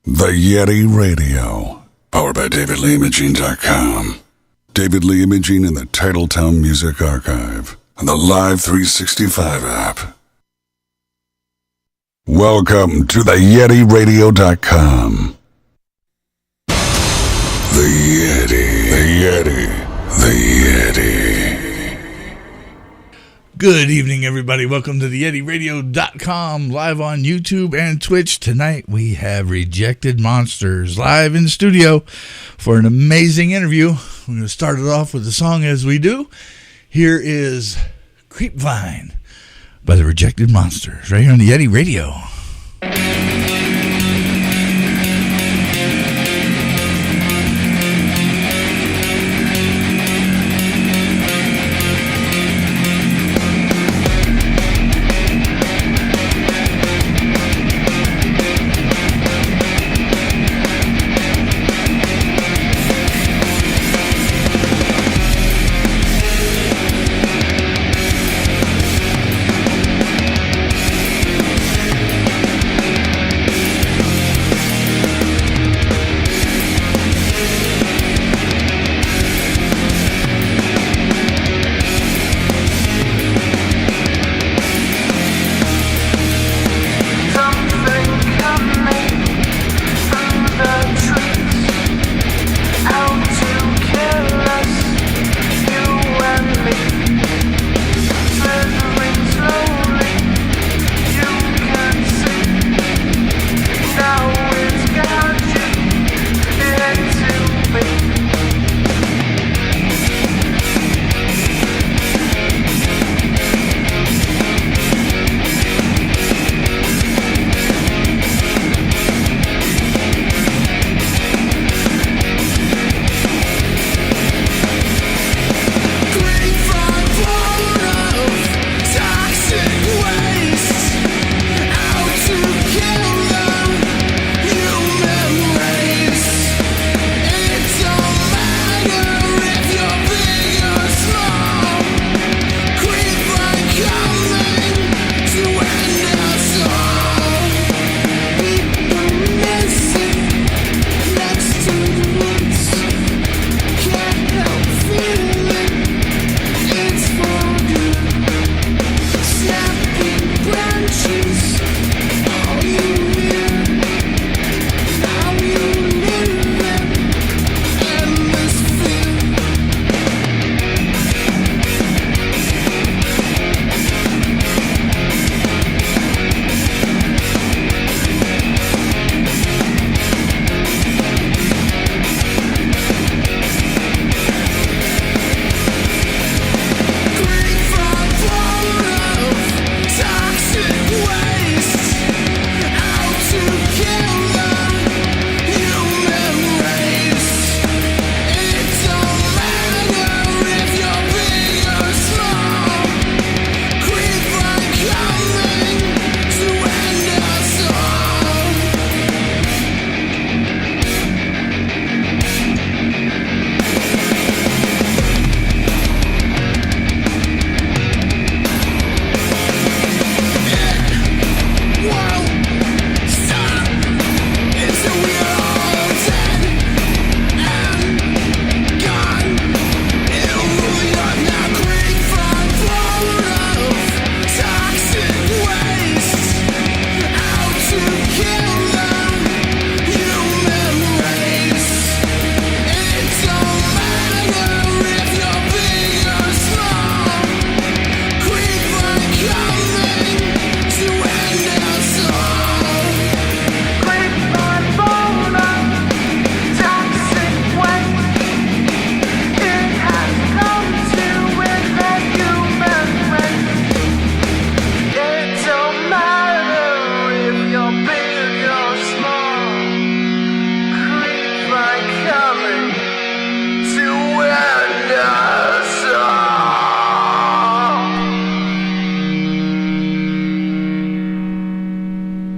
TheYeti Radio, powered by DavidLeeImaging.com. David Lee Imaging in the Titletown Music Archive and the Live 365 app. Welcome to TheYetiRadio.com. The Yeti, the Yeti, the Yeti. Good evening, everybody. Welcome to TheYetiRadio.com, live on YouTube and Twitch. Tonight we have Rejected Monsters live in the studio for an amazing interview. We're going to start it off with the song as we do. Here is Creepvine by the Rejected Monsters right here on the Yeti Radio.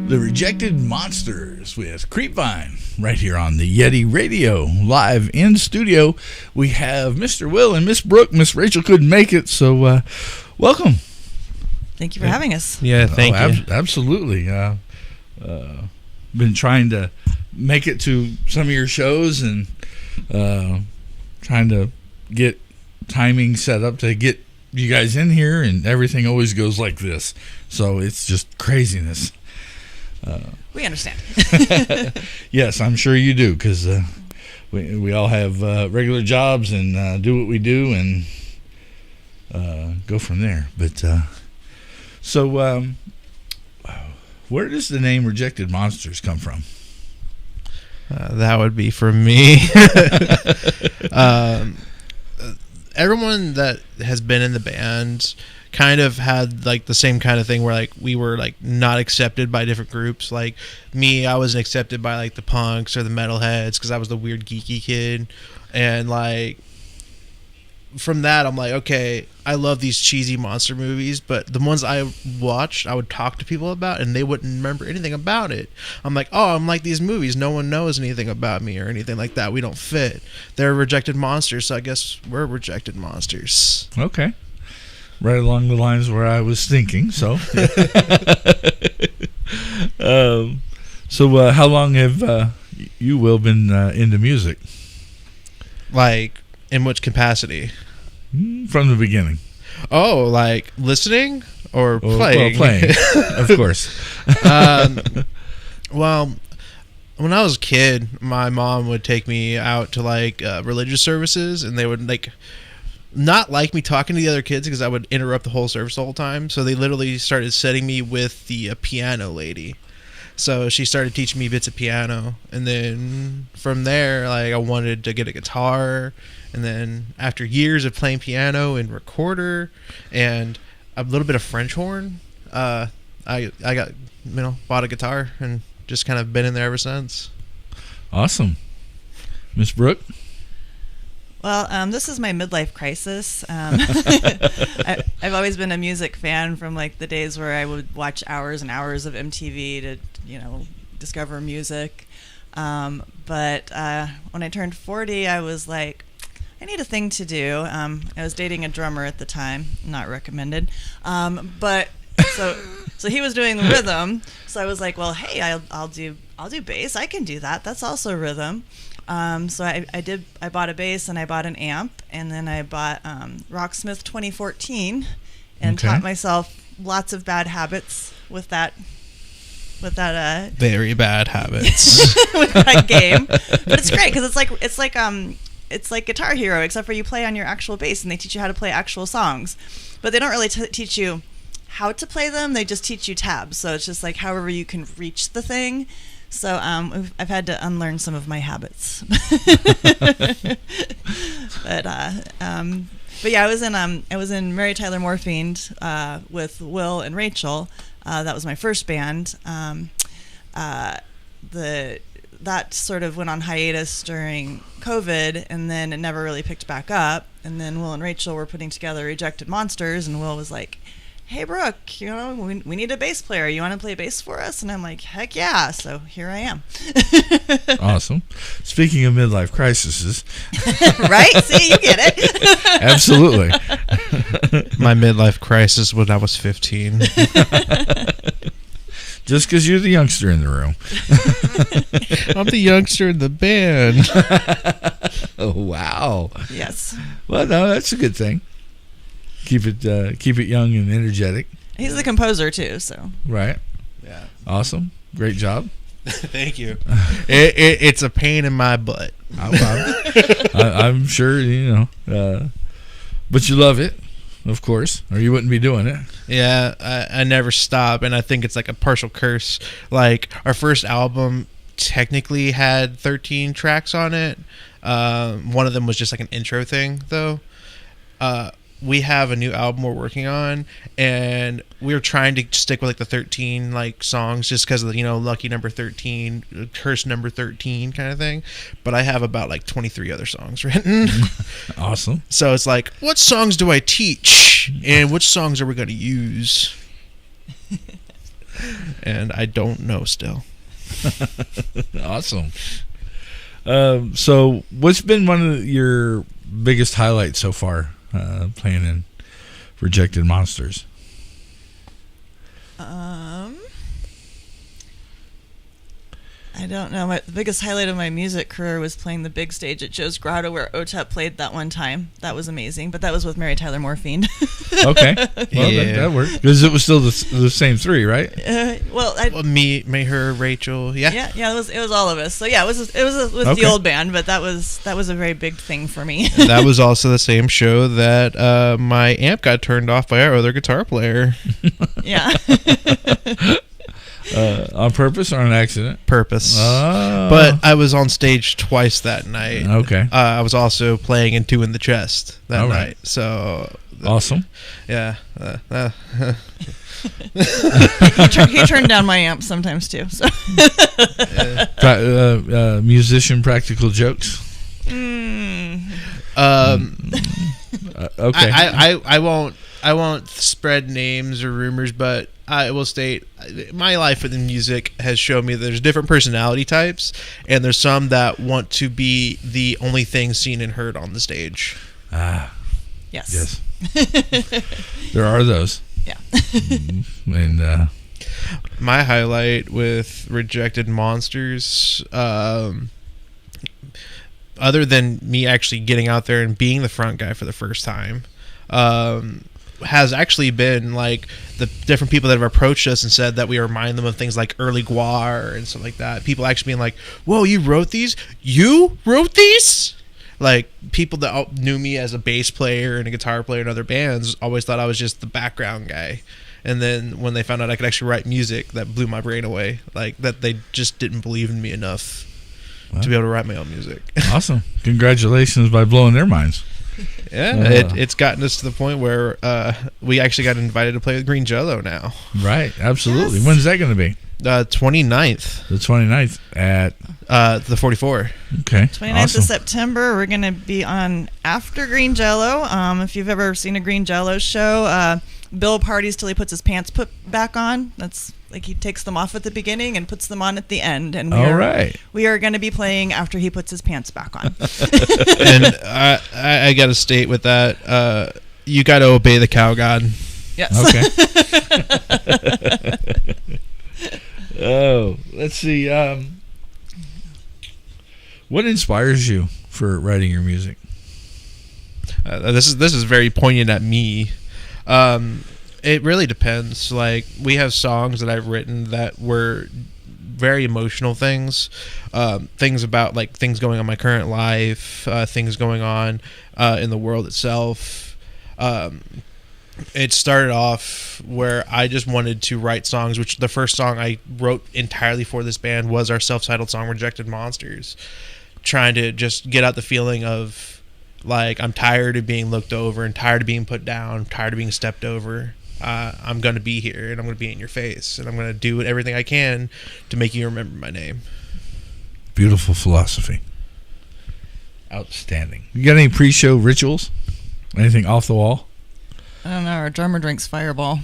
The Rejected Monsters with Creepvine right here on the Yeti Radio. Live in studio, we have Mr. Will and Miss Brooke. Miss Rachel couldn't make it, so welcome. Thank you for having us. Yeah, thank you. Absolutely. Been trying to make it to some of your shows and trying to get timing set up to get you guys in here, and everything always goes like this. So it's just craziness. We understand. Yes, I'm sure you do, because we all have regular jobs and do what we do and go from there. But so where does the name Rejected Monsters come from? That would be from me. Everyone that has been in the band kind of had like the same kind of thing where like we were like not accepted by different groups. Like me, I wasn't accepted by like the punks or the metalheads because I was the weird geeky kid, and like from that I'm like, okay, I love these cheesy monster movies, but the ones I watched I would talk to people about and they wouldn't remember anything about it. I'm like, oh, I'm like these movies, no one knows anything about me or anything like that. We don't fit. They're rejected monsters, so I guess we're rejected monsters. Okay, right along the lines where I was thinking. So so how long have you, Will, been into music? Like, in which capacity? From the beginning. Oh, like listening or Well, playing? playing, of course. Well, when I was a kid, my mom would take me out to like religious services, and they would like not like me talking to the other kids because I would interrupt the whole service the whole time. So they literally started setting me with the piano lady. So she started teaching me bits of piano, and then from there, like I wanted to get a guitar, and then after years of playing piano and recorder and a little bit of French horn, I got bought a guitar and just kind of been in there ever since. Awesome, Miss Brooke. Well, this is my midlife crisis. I've always been a music fan from like the days where I would watch hours and hours of MTV to, discover music. But when I turned 40, I was like, I need a thing to do. I was dating a drummer at the time, not recommended. But so he was doing the rhythm. So I was like, well, hey, I'll do bass. I can do that. That's also rhythm. So I bought a bass and I bought an amp, and then I bought Rocksmith 2014 and taught myself lots of bad habits with that very bad habits with that game. But it's great because it's like Guitar Hero, except for you play on your actual bass and they teach you how to play actual songs, but they don't really teach you how to play them. They just teach you tabs, so it's just like however you can reach the thing. So I've had to unlearn some of my habits. But yeah, I was in Mary Tyler Moore Fiend with Will and Rachel. That was my first band. That sort of went on hiatus during COVID, and then it never really picked back up. And then Will and Rachel were putting together Rejected Monsters, and Will was like, hey, Brooke, we need a bass player. You want to play bass for us? And I'm like, heck yeah. So here I am. Awesome. Speaking of midlife crises. Right? See, you get it. Absolutely. My midlife crisis when I was 15. Just because you're the youngster in the room. I'm the youngster in the band. Oh, wow. Yes. Well, no, that's a good thing. Keep it young and energetic. He's the composer too, so. Right. Yeah. Awesome. Great job. Thank you. It's a pain in my butt. I'm sure, but you love it, of course, or you wouldn't be doing it. Yeah, I never stop, and I think it's like a partial curse. Like, our first album technically had 13 tracks on it. One of them was just like an intro thing, though. We have a new album we're working on, and we're trying to stick with like the 13 like songs just because of lucky number 13, curse number 13 kind of thing. But I have about like 23 other songs written. Awesome. So it's like, what songs do I teach, and which songs are we going to use? And I don't know still. Awesome. So what's been one of your biggest highlights so far? Playing in Rejected Monsters. I don't know. The biggest highlight of my music career was playing the big stage at Joe's Grotto where OTEP played that one time. That was amazing. But that was with Mary Tyler Morphine. Okay. Well, that worked. Because it was still the same three, right? Me, her, Rachel. Yeah. Yeah. It was all of us. So yeah, it was with the old band, but that was a very big thing for me. That was also the same show that my amp got turned off by our other guitar player. Yeah. On purpose or on accident? Purpose. But I was on stage twice that night. Okay. I was also playing and two in the chest that night. So awesome. Yeah. He turned down my amp sometimes too. So. Musician practical jokes. Okay. I won't spread names or rumors, but I will state my life within music has shown me that there's different personality types, and there's some that want to be the only thing seen and heard on the stage. Yes. There are those. Yeah. And my highlight with Rejected Monsters, other than me actually getting out there and being the front guy for the first time, has actually been like the different people that have approached us and said that we remind them of things like early Guar and stuff like that. People actually being like, "Whoa, you wrote these? You wrote these?" Like, people that knew me as a bass player and a guitar player in other bands always thought I was just the background guy. And then when they found out I could actually write music, that blew my brain away. Like, that they just didn't believe in me enough to be able to write my own music. Awesome. Congratulations by blowing their minds. Yeah, it's gotten us to the point where we actually got invited to play with Green Jello now. Right, absolutely. Yes. When's that going to be? 29th. The 29th at... the 44. Okay, 29th awesome. of September, we're going to be on after Green Jello. If you've ever seen a Green Jello show, Bill parties till he puts his pants back on. That's like he takes them off at the beginning and puts them on at the end. And we are going to be playing after he puts his pants back on. And I got to state with that, you got to obey the cow god. Yes. Okay. Oh, let's see. What inspires you for writing your music? This is very poignant at me. It really depends. Like, we have songs that I've written that were very emotional things, things about like things going on in my current life, things going on in the world itself. It started off where I just wanted to write songs, which the first song I wrote entirely for this band was our self-titled song, Rejected Monsters. Trying to just get out the feeling of, like, I'm tired of being looked over and tired of being put down, tired of being stepped over. I'm going to be here, and I'm going to be in your face, and I'm going to do everything I can to make you remember my name. Beautiful philosophy. Outstanding. You got any pre-show rituals? Anything off the wall? I don't know. Our drummer drinks Fireball.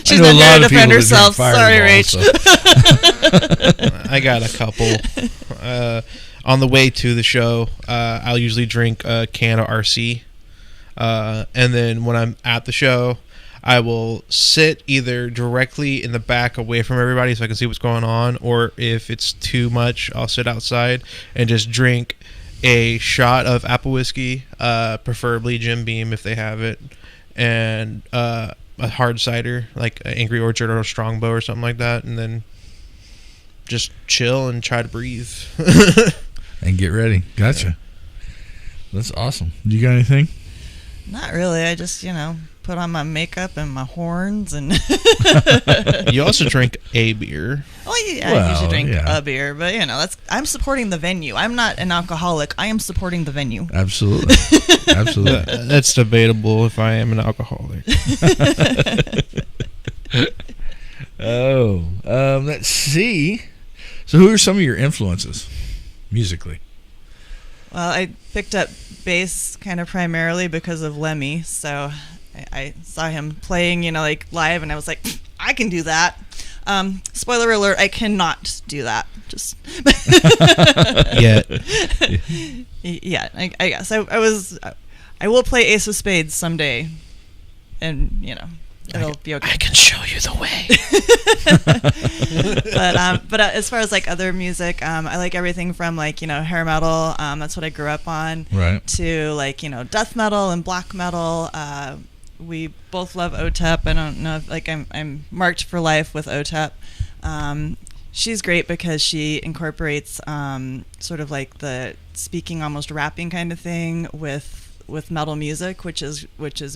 She's know not a there lot to of defend people herself. that drink Sorry, Fireball, Rach. I got a couple. On the way to the show, I'll usually drink a can of RC. And then when I'm at the show, I will sit either directly in the back away from everybody so I can see what's going on, or if it's too much, I'll sit outside and just drink a shot of apple whiskey, preferably Jim Beam if they have it, and a hard cider like Angry Orchard or a Strongbow or something like that, and then just chill and try to breathe. And get ready. Gotcha. That's awesome. You got anything? Not really. I just, put on my makeup and my horns and... You also drink a beer. I usually drink a beer, but I'm supporting the venue. I'm not an alcoholic. I am supporting the venue. Absolutely. Absolutely. That's debatable if I am an alcoholic. Let's see. So who are some of your influences musically? Well, I picked up bass kind of primarily because of Lemmy, so I saw him playing, live, and I was like, I can do that. Spoiler alert, I cannot do that. Just yeah, I guess I will play Ace of Spades someday, and it'll be okay. I can show you the way. But as far as like other music, I like everything from like hair metal. That's what I grew up on. Right. To like death metal and black metal. We both love OTEP. I don't know if like I'm marked for life with OTEP. She's great because she incorporates sort of like the speaking, almost rapping kind of thing with metal music, which is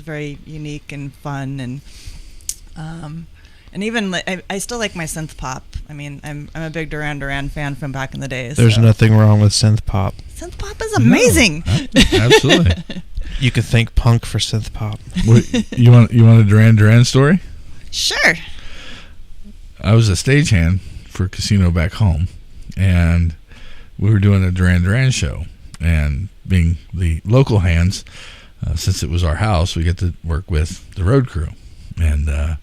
very unique and fun, and even I still like my synth pop. I mean, I'm a big Duran Duran fan from back in the days. There's nothing wrong with synth pop. Synth pop is amazing. No, absolutely. You could thank punk for synth pop. You want a Duran Duran story? Sure. I was a stagehand for a casino back home, and we were doing a Duran Duran show, and being the local hands, since it was our house, we get to work with the road crew, and I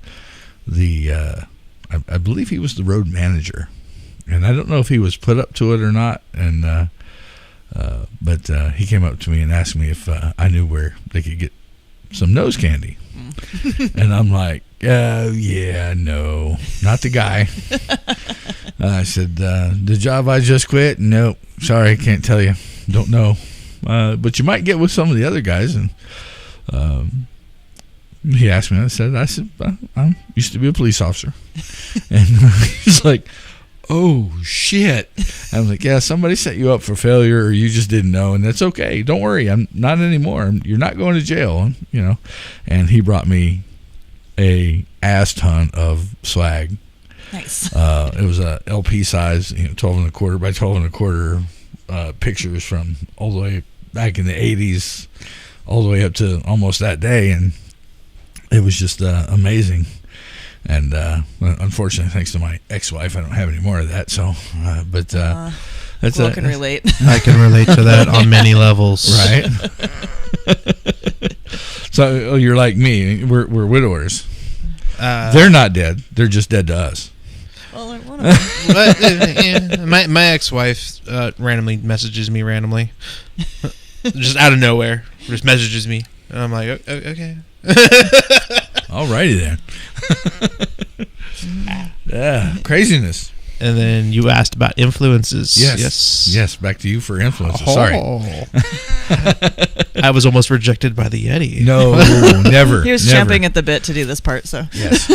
believe he was the road manager, and I don't know if he was put up to it or not, and but he came up to me and asked me if I knew where they could get some nose candy. And I'm like, oh yeah, no, not the guy. I said, the job I just quit, nope, sorry, can't tell you, don't know, but you might get with some of the other guys. And he asked me, I said I used to be a police officer. And he's like, oh shit. I was like, yeah, somebody set you up for failure, or you just didn't know, and that's okay, don't worry, I'm not anymore, you're not going to jail, And he brought me a ass ton of swag. Nice. It was a LP size, 12 and a quarter by 12 and a quarter pictures from all the way back in the 80s all the way up to almost that day, and it was just amazing. And unfortunately, thanks to my ex-wife, I don't have any more of that. So, but that's I can relate. I can relate to that on many levels. Right. So you're like me. We're widowers. They're not dead. They're just dead to us. Well, one of them. My ex-wife randomly messages me randomly, just out of nowhere. Just messages me, and I'm like, okay. Alrighty then. Yeah, craziness. And then you asked about influences. Yes. Back to you for influences. Sorry. I was almost rejected by the Yeti. No, never. He was champing at the bit to do this part. So yes.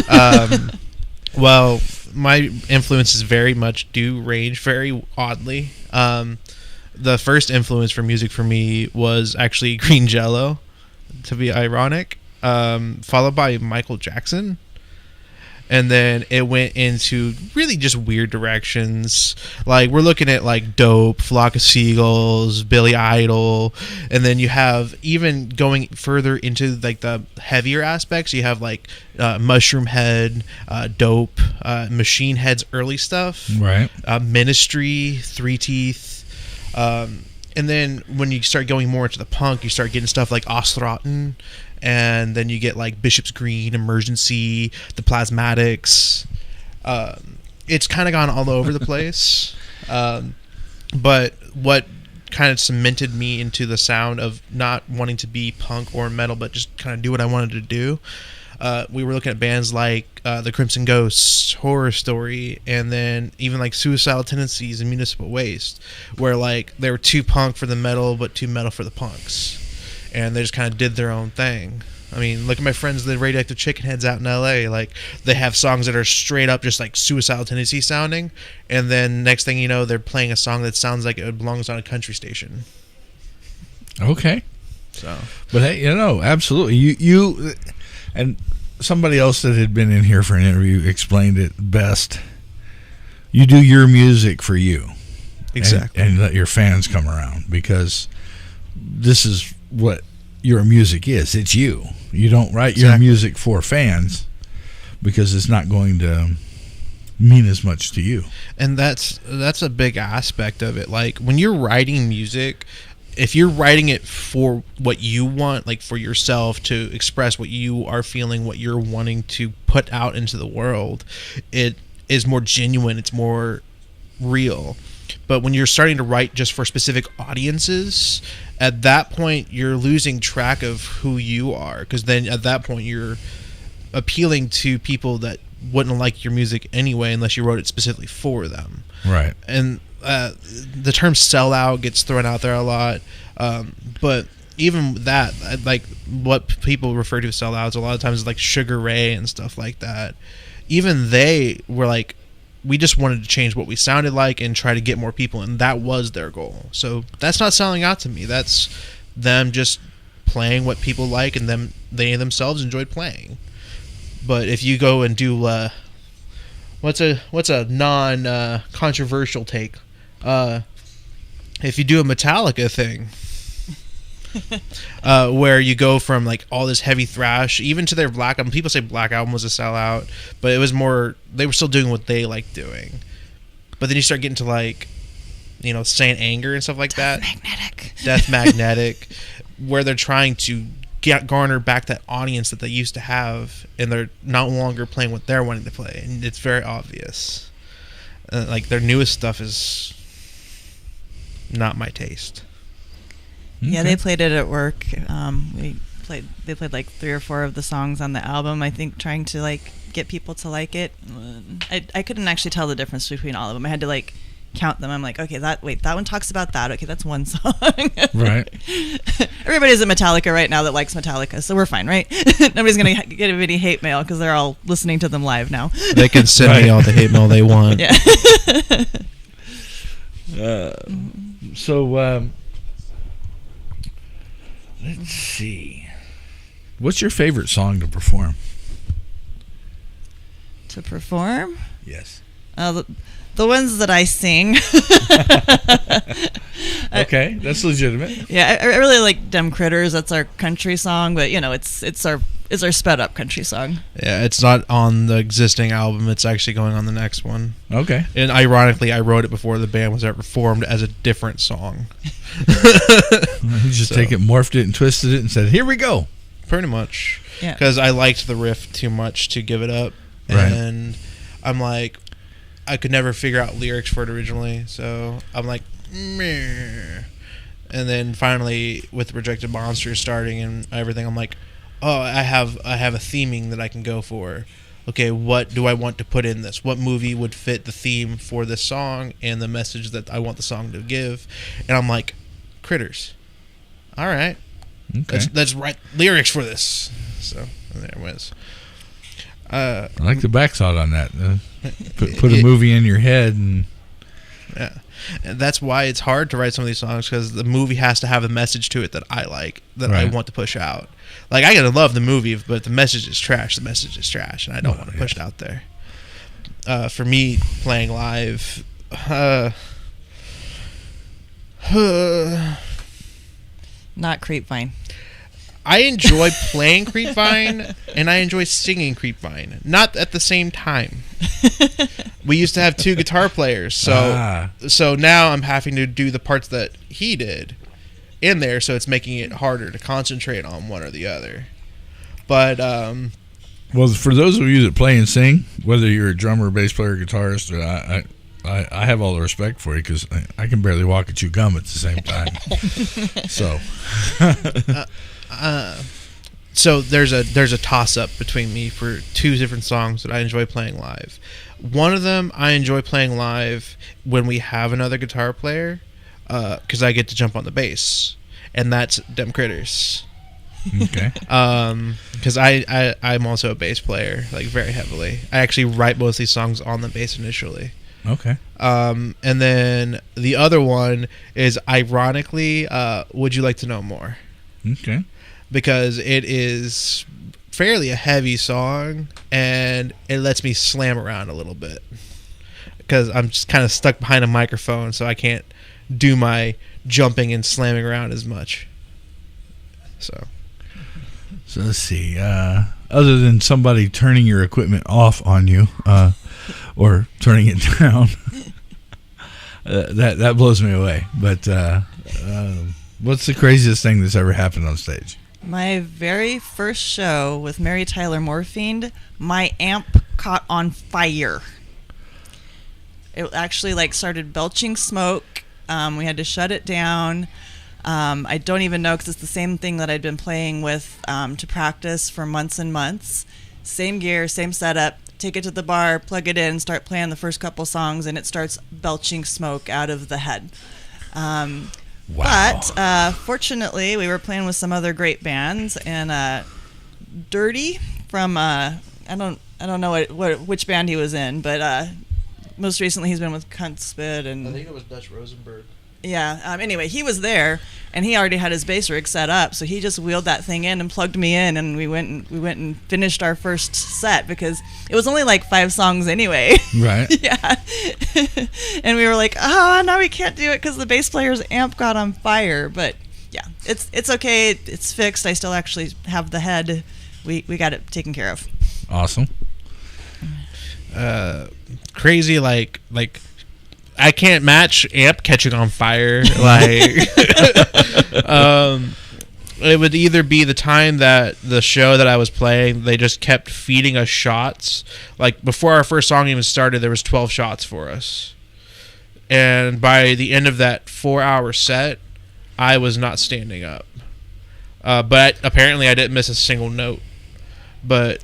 Well, my influences very much do range very oddly. The first influence for music for me was actually Green Jello, to be ironic. Followed by Michael Jackson, and then it went into really just weird directions. Like we're looking at like Dope, Flock of Seagulls, Billy Idol, and then you have even going further into like the heavier aspects. You have like Mushroom Head, Dope, Machine Head's early stuff, right? Ministry, Three Teeth. And then when you start going more into the punk, you start getting stuff like Ostraten, and then you get like Bishop's Green, Emergency, the Plasmatics. It's kind of gone all over the place. But what kind of cemented me into the sound of not wanting to be punk or metal, but just kind of do what I wanted to do. We were looking at bands like the Crimson Ghosts, Horror Story, and then even like Suicidal Tendencies and Municipal Waste, where like they were too punk for the metal, but too metal for the punks. And they just kind of did their own thing. I mean, look at my friends, the Radioactive Chicken Heads out in LA. Like, they have songs that are straight up just like Suicidal Tendency sounding, and then next thing you know, they're playing a song that sounds like it belongs on a country station. Okay. So, but hey, absolutely. You and somebody else that had been in here for an interview explained it best. You do your music for you. Exactly. And let your fans come around, because this is what your music is. It's you. You don't write your music for fans, because it's not going to mean as much to you. And that's a big aspect of it. Like, when you're writing music, if you're writing it for what you want, like for yourself to express what you are feeling, what you're wanting to put out into the world, it is more genuine, it's more real. But when you're starting to write just for specific audiences, at that point you're losing track of who you are, because then at that point you're appealing to people that wouldn't like your music anyway unless you wrote it specifically for them. Right. And the term sellout gets thrown out there a lot, but even that, like what people refer to as sellouts, a lot of times is like Sugar Ray and stuff like that. Even they were like, we just wanted to change what we sounded like and try to get more people, and that was their goal. So that's not selling out to me. That's them just playing what people like, and they themselves enjoyed playing. But if you go and do what's a non controversial take, if you do a Metallica thing, where you go from like all this heavy thrash even to their Black Album. People say Black Album was a sellout, but it was more, they were still doing what they liked doing. But then you start getting to like, you know, Saint Anger and stuff like that. Death Magnetic, where they're trying to garner back that audience that they used to have, and they're no longer playing what they're wanting to play, and it's very obvious. Like their newest stuff is not my taste. Yeah, they played it at work. They played like 3 or 4 of the songs on the album, I think, trying to like get people to like it. I couldn't actually tell the difference between all of them. I had to like count them. I'm like, okay, that one talks about that. Okay, that's one song. Right. Everybody's a Metallica right now that likes Metallica, so we're fine, right? Nobody's gonna get any hate mail because they're all listening to them live now. They can send me all the hate mail they want. Yeah. Let's see. What's your favorite song to perform? To perform? Yes. The ones that I sing. Okay, that's legitimate. Yeah, I really like Dem Critters. That's our country song, but you know, it's our sped up country song. Yeah, it's not on the existing album. It's actually going on the next one. Okay. And ironically, I wrote it before the band was ever formed as a different song. You just take it, morphed it, and twisted it, and said, "Here we go." Pretty much. Yeah. Because I liked the riff too much to give it up, Right. and I'm like, I could never figure out lyrics for it originally, so I'm like, meh. And then finally, with Rejected Monsters starting and everything, I'm like, oh, I have a theming that I can go for. Okay, what do I want to put in this? What movie would fit the theme for this song and the message that I want the song to give? And I'm like, Critters. All right. Okay. Let's write lyrics for this. So there it was. I like the backside on that. Put a movie in your head, and yeah, and that's why it's hard to write some of these songs, because the movie has to have a message to it that I like, that I want to push out. Like, I gotta love the movie, but the message is trash. The message is trash, and I don't want to push it out there. For me, playing live, Not Creepvine. I enjoy playing Creepvine, and I enjoy singing Creepvine. Not at the same time. We used to have 2 guitar players, so now I'm having to do the parts that he did in there, so it's making it harder to concentrate on one or the other. But well, for those of you that play and sing, whether you're a drummer, bass player, guitarist, I have all the respect for you, because I can barely walk and chew gum at the same time. So there's a toss-up between me for 2 different songs that I enjoy playing live. One of them I enjoy playing live when we have another guitar player, because I get to jump on the bass, and that's Dem Critters. Okay. Because I'm also a bass player, like very heavily. I actually write most of these songs on the bass initially. Okay. And then the other one is, ironically, Would You Like to Know More? Okay. Because it is fairly a heavy song, and it lets me slam around a little bit, because I'm just kind of stuck behind a microphone, so I can't do my jumping and slamming around as much. So let's see. Other than somebody turning your equipment off on you, or turning it down, that blows me away. But what's the craziest thing that's ever happened on stage? My very first show with Mary Tyler Morphine, my amp caught on fire. It actually started belching smoke. We had to shut it down. I don't even know, because it's the same thing that I'd been playing with to practice for months and months. same gear, same setup. Take it to the bar, plug it in, start playing the first couple songs, and it starts belching smoke out of the head. Wow. But fortunately, we were playing with some other great bands, and Dirty from I don't know which band he was in, but most recently he's been with Cunt Spit, and I think it was Dutch Rosenberg. Yeah. Anyway, he was there, and he already had his bass rig set up, so he just wheeled that thing in and plugged me in, and we went and finished our first set because it was only like 5 songs anyway. Right. Yeah. And we were like, oh, now we can't do it because the bass player's amp got on fire. But yeah, it's okay. It's fixed. I still actually have the head. We got it taken care of. Awesome. Crazy, like I can't match amp catching on fire. Like, it would either be the time that the show that I was playing, they just kept feeding us shots. Like, before our first song even started, there was 12 shots for us. And by the end of that 4-hour set, I was not standing up. But apparently I didn't miss a single note. But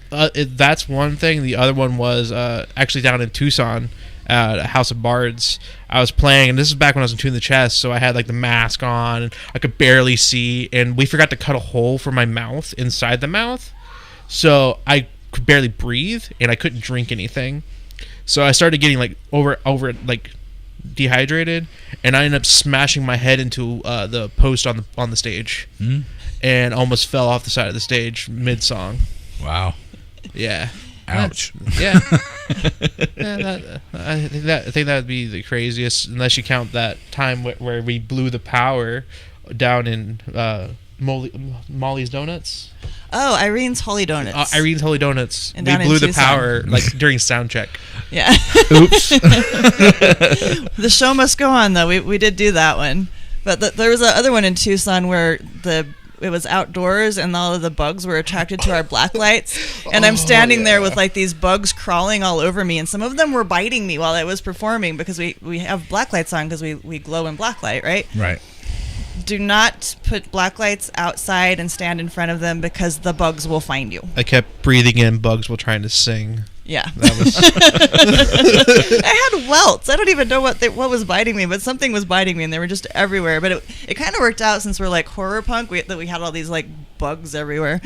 that's one thing. The other one was actually down in Tucson at House of Bards. I was playing, and this is back when I was in Tune the Chest, so I had like the mask on, and I could barely see, and we forgot to cut a hole for my mouth inside the mouth, so I could barely breathe, and I couldn't drink anything. So I started getting like over like dehydrated, and I ended up smashing my head into the post on the stage, and almost fell off the side of the stage mid song. Wow. Yeah. Ouch. Yeah. I think that would be the craziest, unless you count that time where we blew the power down in Molly's Donuts. Oh, Irene's Holy Donuts. Irene's Holy Donuts. And we blew the Tucson. power like during sound check. Yeah. Oops. The show must go on, though. We did do that one, but there was another one in Tucson where it was outdoors, and all of the bugs were attracted to our black lights. And I'm standing there with like these bugs crawling all over me, and some of them were biting me while I was performing because we have black lights on because we glow in black light, right? Right. Do not put black lights outside and stand in front of them because the bugs will find you. I kept breathing in bugs while trying to sing. Yeah. That was I had welts. I don't even know what was biting me, but something was biting me, and they were just everywhere. But it kind of worked out since we're like horror punk, that we had all these like bugs everywhere.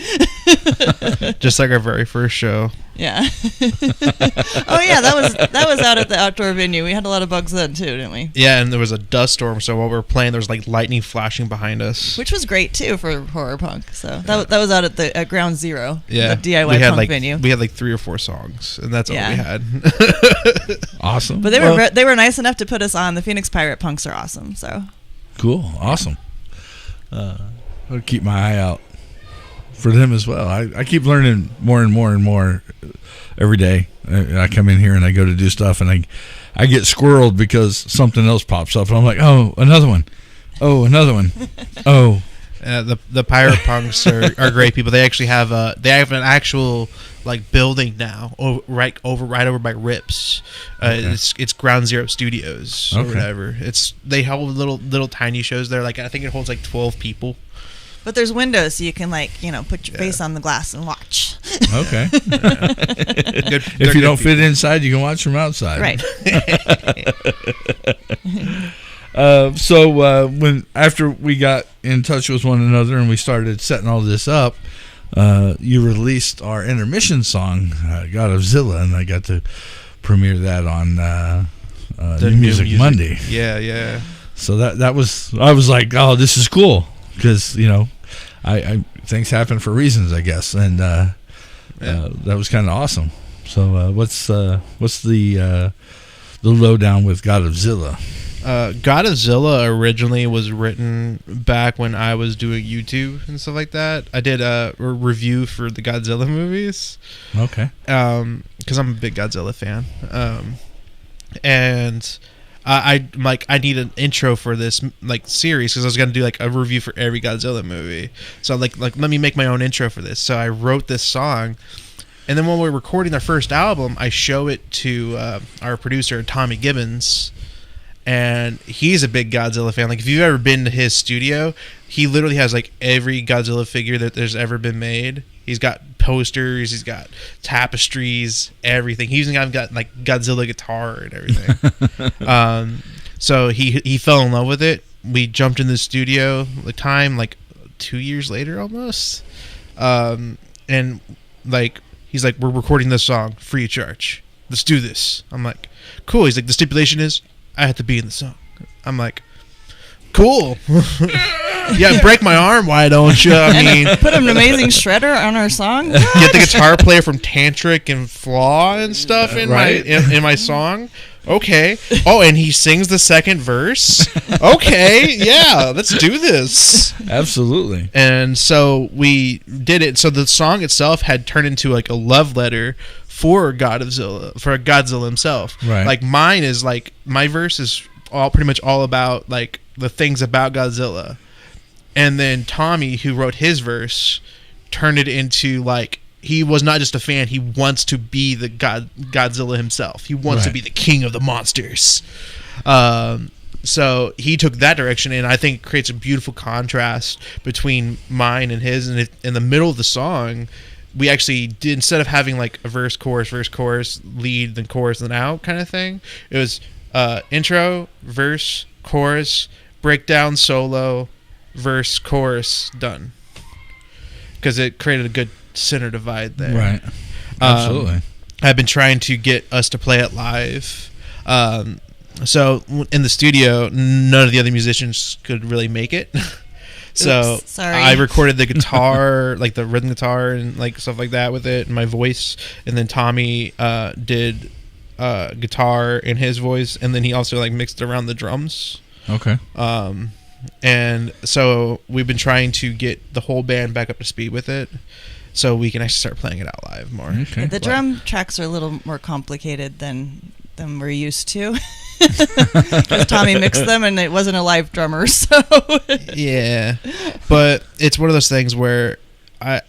just like our very first show. Yeah. Oh yeah, that was out at the outdoor venue. We had a lot of bugs then too, didn't we? Yeah, and there was a dust storm, so while we were playing, there was like lightning flashing behind us, which was great too for horror punk. So that was out at Ground Zero, the DIY we had punk like, venue. We had like 3 or 4 songs, and that's all we had. Awesome. But they were nice enough to put us on. The Phoenix Pirate Punks are awesome. So cool, awesome. I'll keep my eye out for them as well. I keep learning more and more and more every day. I come in here and I go to do stuff, and I get squirreled because something else pops up, and I'm like, oh, another one. Oh, another one. Oh. The Pirate Punks are great people. They actually have an actual like building now right over by Rips. Okay. It's Ground Zero Studios or whatever. They hold little tiny shows there. Like I think it holds like 12 people. But there's windows, so you can put your face on the glass and watch. Okay. Good, if you don't fit inside, you can watch from outside. Right. So when after we got in touch with one another and we started setting all this up, you released our intermission song, God of Zilla, and I got to premiere that on New Music Monday. Yeah. So that was, I was like, oh, this is cool, because I things happen for reasons, I guess, and that was kind of awesome. So what's the lowdown with God of Zilla? God of Zilla originally was written back when I was doing YouTube and stuff like that. I did a review for the Godzilla movies. Okay. Because I'm a big Godzilla fan. And I need an intro for this series, because I was gonna do a review for every Godzilla movie. So like let me make my own intro for this. So I wrote this song, and then when we were recording our first album, I show it to our producer Tommy Gibbons. and he's a big Godzilla fan. Like, if you've ever been to his studio, he literally has like every Godzilla figure that there's ever been made. He's got posters, he's got tapestries, everything. He's even got like Godzilla guitar and everything. So he fell in love with it. We jumped in the studio the time like 2 years later almost. And like he's like, we're recording this song free of charge. Let's do this. I'm like, cool. He's like, the stipulation is I have to be in the song. I'm like, cool. Yeah, break my arm, why don't you? I mean, put an amazing shredder on our song. Get the guitar player from Tantric and Flaw and stuff in my song. Okay. Oh, and he sings the second verse. Okay, yeah, let's do this. Absolutely. And so we did it. So the song itself had turned into like a love letter for Godzilla himself. Right. Like mine is like, my verse is pretty much all about like the things about Godzilla. And then Tommy, who wrote his verse, turned it into like, he was not just a fan, he wants to be the Godzilla himself. He wants to be the king of the monsters. So he took that direction, and I think creates a beautiful contrast between mine and his. And in the middle of the song, we actually did, instead of having like a verse, chorus, lead, then chorus, then out kind of thing, it was intro, verse, chorus, breakdown, solo, verse, chorus, done. Because it created a good center divide there. Right. Absolutely. I've been trying to get us to play it live. So in the studio, none of the other musicians could really make it. So Oops, sorry. I recorded the guitar, like the rhythm guitar and like stuff like that with it, and my voice. And then Tommy did guitar in his voice, and then he also like mixed around the drums. Okay. And so we've been trying to get the whole band back up to speed with it, so we can actually start playing it out live more. Okay. The drum tracks are a little more complicated than we're used to. Because Tommy mixed them, and it wasn't a live drummer, so yeah. But it's one of those things where I'm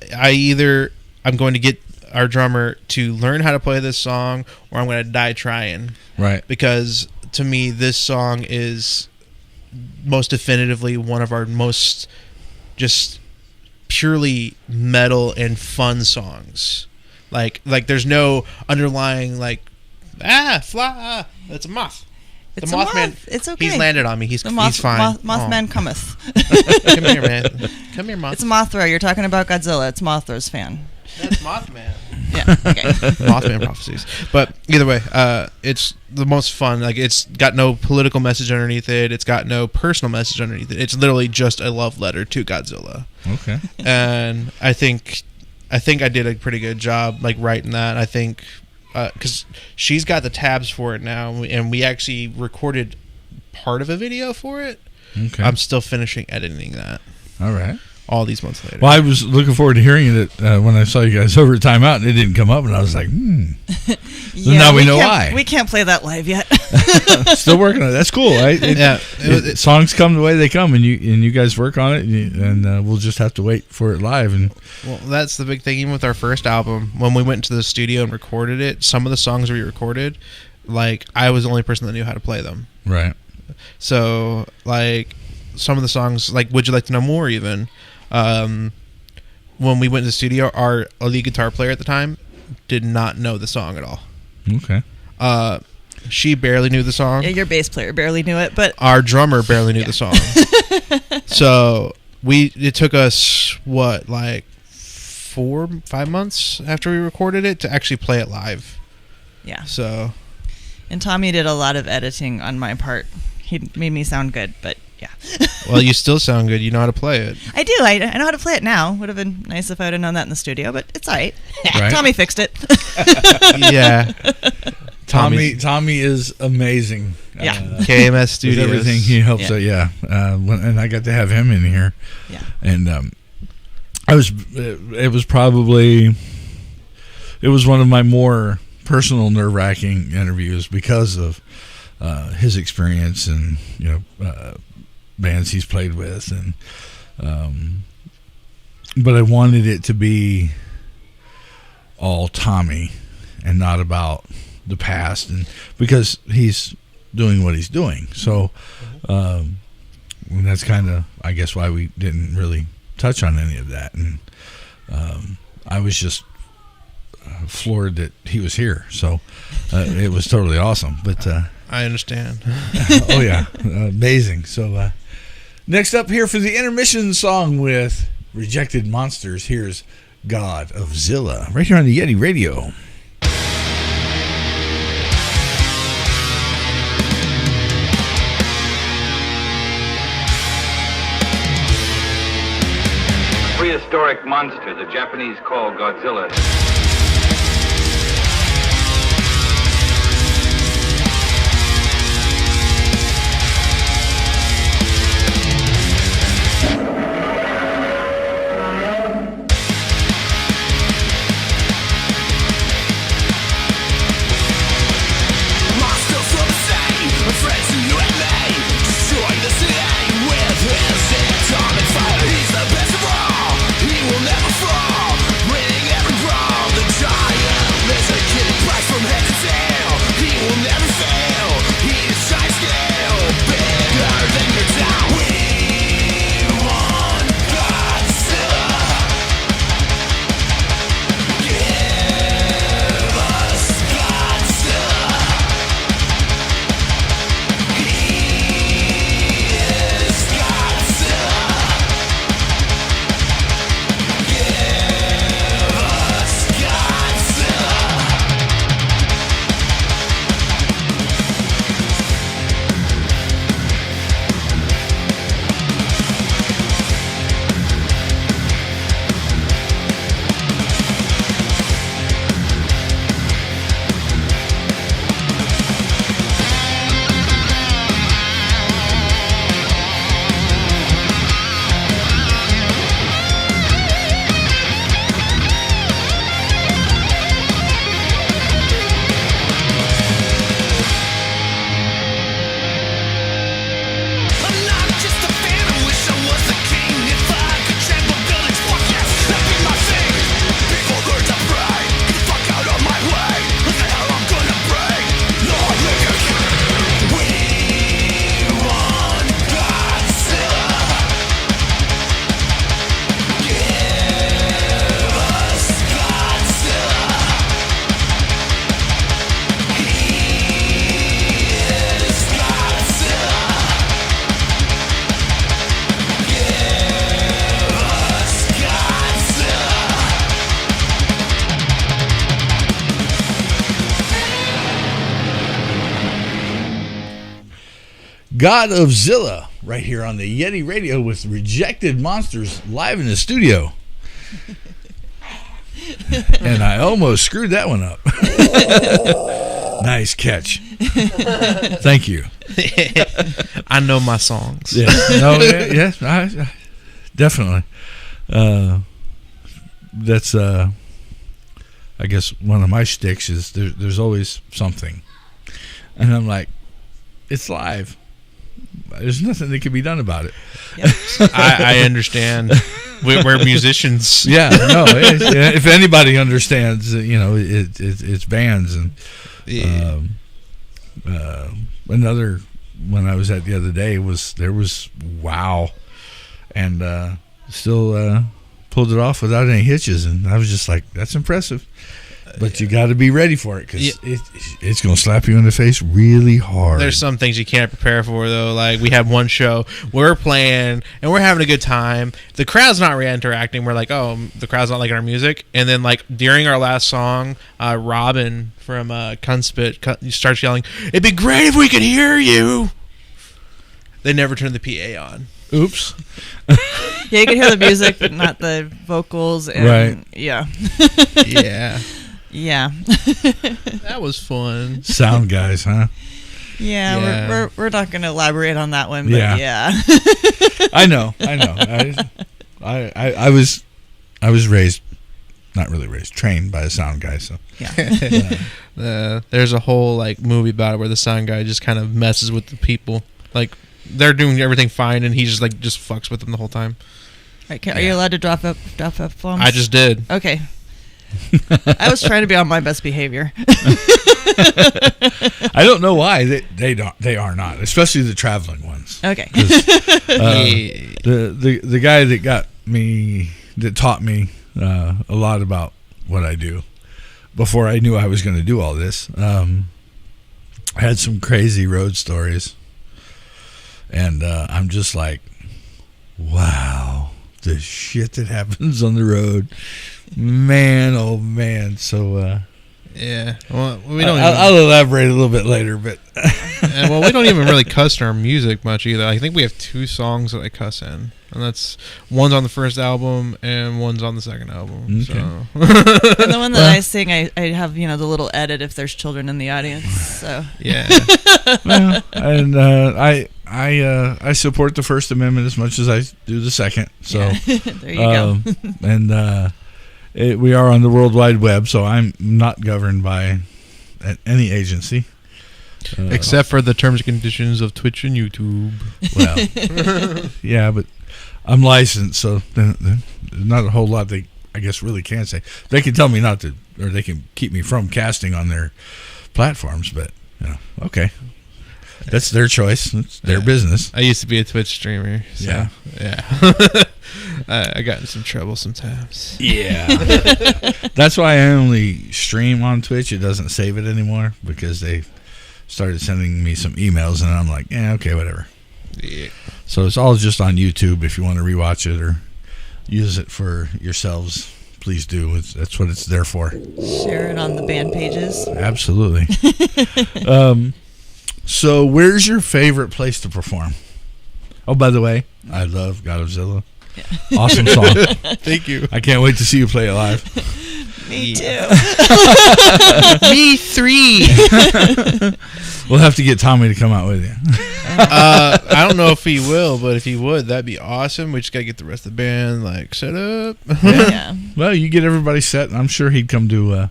going to get our drummer to learn how to play this song, or I'm going to die trying. Right. Because to me, this song is most definitively one of our most just purely metal and fun songs. Like there's no underlying like fly. It's a moth. it's the a Mothman. moth. It's okay. He's landed on me. He's fine. Mothman cometh. Come here, man. Come here, Moth. It's Mothra. You're talking about Godzilla. It's Mothra's fan. That's Mothman. Yeah. Okay. Mothman prophecies. But either way, it's the most fun. Like, it's got no political message underneath it. It's got no personal message underneath it. It's literally just a love letter to Godzilla. Okay. And I think I did a pretty good job like writing that. I think because she's got the tabs for it now, and we actually recorded part of a video for it. Okay. I'm still finishing editing that. All right. All these months later. Well, I was looking forward to hearing it when I saw you guys over at Time Out, and it didn't come up, and I was like, So now we know why. We can't play that live yet. Still working on it. That's cool. Right? Songs come the way they come, and you guys work on it, and we'll just have to wait for it live. And well, that's the big thing. Even with our first album, when we went to the studio and recorded it, some of the songs we recorded, like, I was the only person that knew how to play them. Right. So, like, some of the songs, like Would You Like to Know More, even, when we went to the studio, our lead guitar player at the time did not know the song at all. Okay. She barely knew the song. Yeah, your bass player barely knew it, but our drummer barely knew the song. So it took us like 4-5 months after we recorded it to actually play it live. Yeah. So. And Tommy did a lot of editing on my part. He made me sound good, but yeah. Well, you still sound good. You know how to play it. I do. I know how to play it now. Would have been nice if I would have known that in the studio, but it's all right. Right. Tommy fixed it. Yeah. Tommy is amazing. Yeah. KMS Studios. Everything he helps out. Yeah. And I got to have him in here. Yeah. And it was one of my more personal nerve-wracking interviews because of his experience and bands he's played with, and but I wanted it to be all Tommy and not about the past, and because he's doing what he's doing. So that's kind of, I guess, why we didn't really touch on any of that. And I was just floored that he was here. So it was totally awesome. But I understand. oh yeah, amazing. So next up here for the intermission song with Rejected Monsters, here's God of Zilla, right here on the Yeti Radio. Prehistoric monster the Japanese call Godzilla. God of Zilla, right here on the Yeti Radio with Rejected Monsters live in the studio. And I almost screwed that one up. Nice catch. Thank you. I know my songs. Yeah. No, I definitely. That's I guess one of my shticks is there's always something, and I'm like, it's live. There's nothing that can be done about it. Yep. I understand. We're musicians. Yeah, no. If anybody understands, it's bands and another one I was at the other day was wow, and still pulled it off without any hitches, and I was just like, that's impressive. But you got to be ready for it because it's going to slap you in the face really hard. There's some things you can't prepare for, though. Like, we have one show, we're playing, and we're having a good time. The crowd's not interacting. We're like, oh, the crowd's not liking our music. And then, like, during our last song, Robin from Cunspit starts yelling, it'd be great if we could hear you. They never turned the PA on. Oops. Yeah, you can hear the music, but not the vocals. And, right. Yeah. Yeah. Yeah. That was fun. Sound guys, huh? Yeah. We're not going to elaborate on that one, but yeah. I know. I was raised, not really raised, trained by a sound guy. So yeah. There's a whole movie about it where the sound guy just kind of messes with the people. Like, they're doing everything fine, and he just fucks with them the whole time. Right, are you allowed to drop F-bombs? I just did. Okay. I was trying to be on my best behavior. I don't know why they are not, especially the traveling ones. Okay. The guy that taught me a lot about what I do before I knew I was going to do all this, had some crazy road stories, and I'm just like, wow, the shit that happens on the road, man, oh man. So yeah, well, we don't. I'll elaborate a little bit later, but well, we don't even really cuss in our music much either. I think we have 2 songs that I cuss in, and that's one's on the first album and one's on the second album. Okay. So. And the one that I sing, I have the little edit if there's children in the audience. So Yeah. well, and I support the First Amendment as much as I do the second. So there you go. And we are on the World Wide Web, so I'm not governed by any agency. Except for the terms and conditions of Twitch and YouTube. Well, yeah, but I'm licensed, so there's not a whole lot they, I guess, really can say. They can tell me not to, or they can keep me from casting on their platforms, but, okay. That's their choice. It's their business. I used to be a Twitch streamer. So, yeah. I got in some trouble sometimes. Yeah. That's why I only stream on Twitch. It doesn't save it anymore because they started sending me some emails, and I'm like, yeah, okay, whatever. Yeah. So it's all just on YouTube. If you want to rewatch it or use it for yourselves, please do. That's what it's there for. Share it on the band pages. Absolutely. So where's your favorite place to perform? Oh, by the way, I love Godzilla. Yeah. Awesome song. Thank you. I can't wait to see you play it live. Me too. Me 3. We'll have to get Tommy to come out with you. I don't know if he will, but if he would, that'd be awesome. We just gotta get the rest of the band set up. Yeah. Well, you get everybody set, and I'm sure he'd come do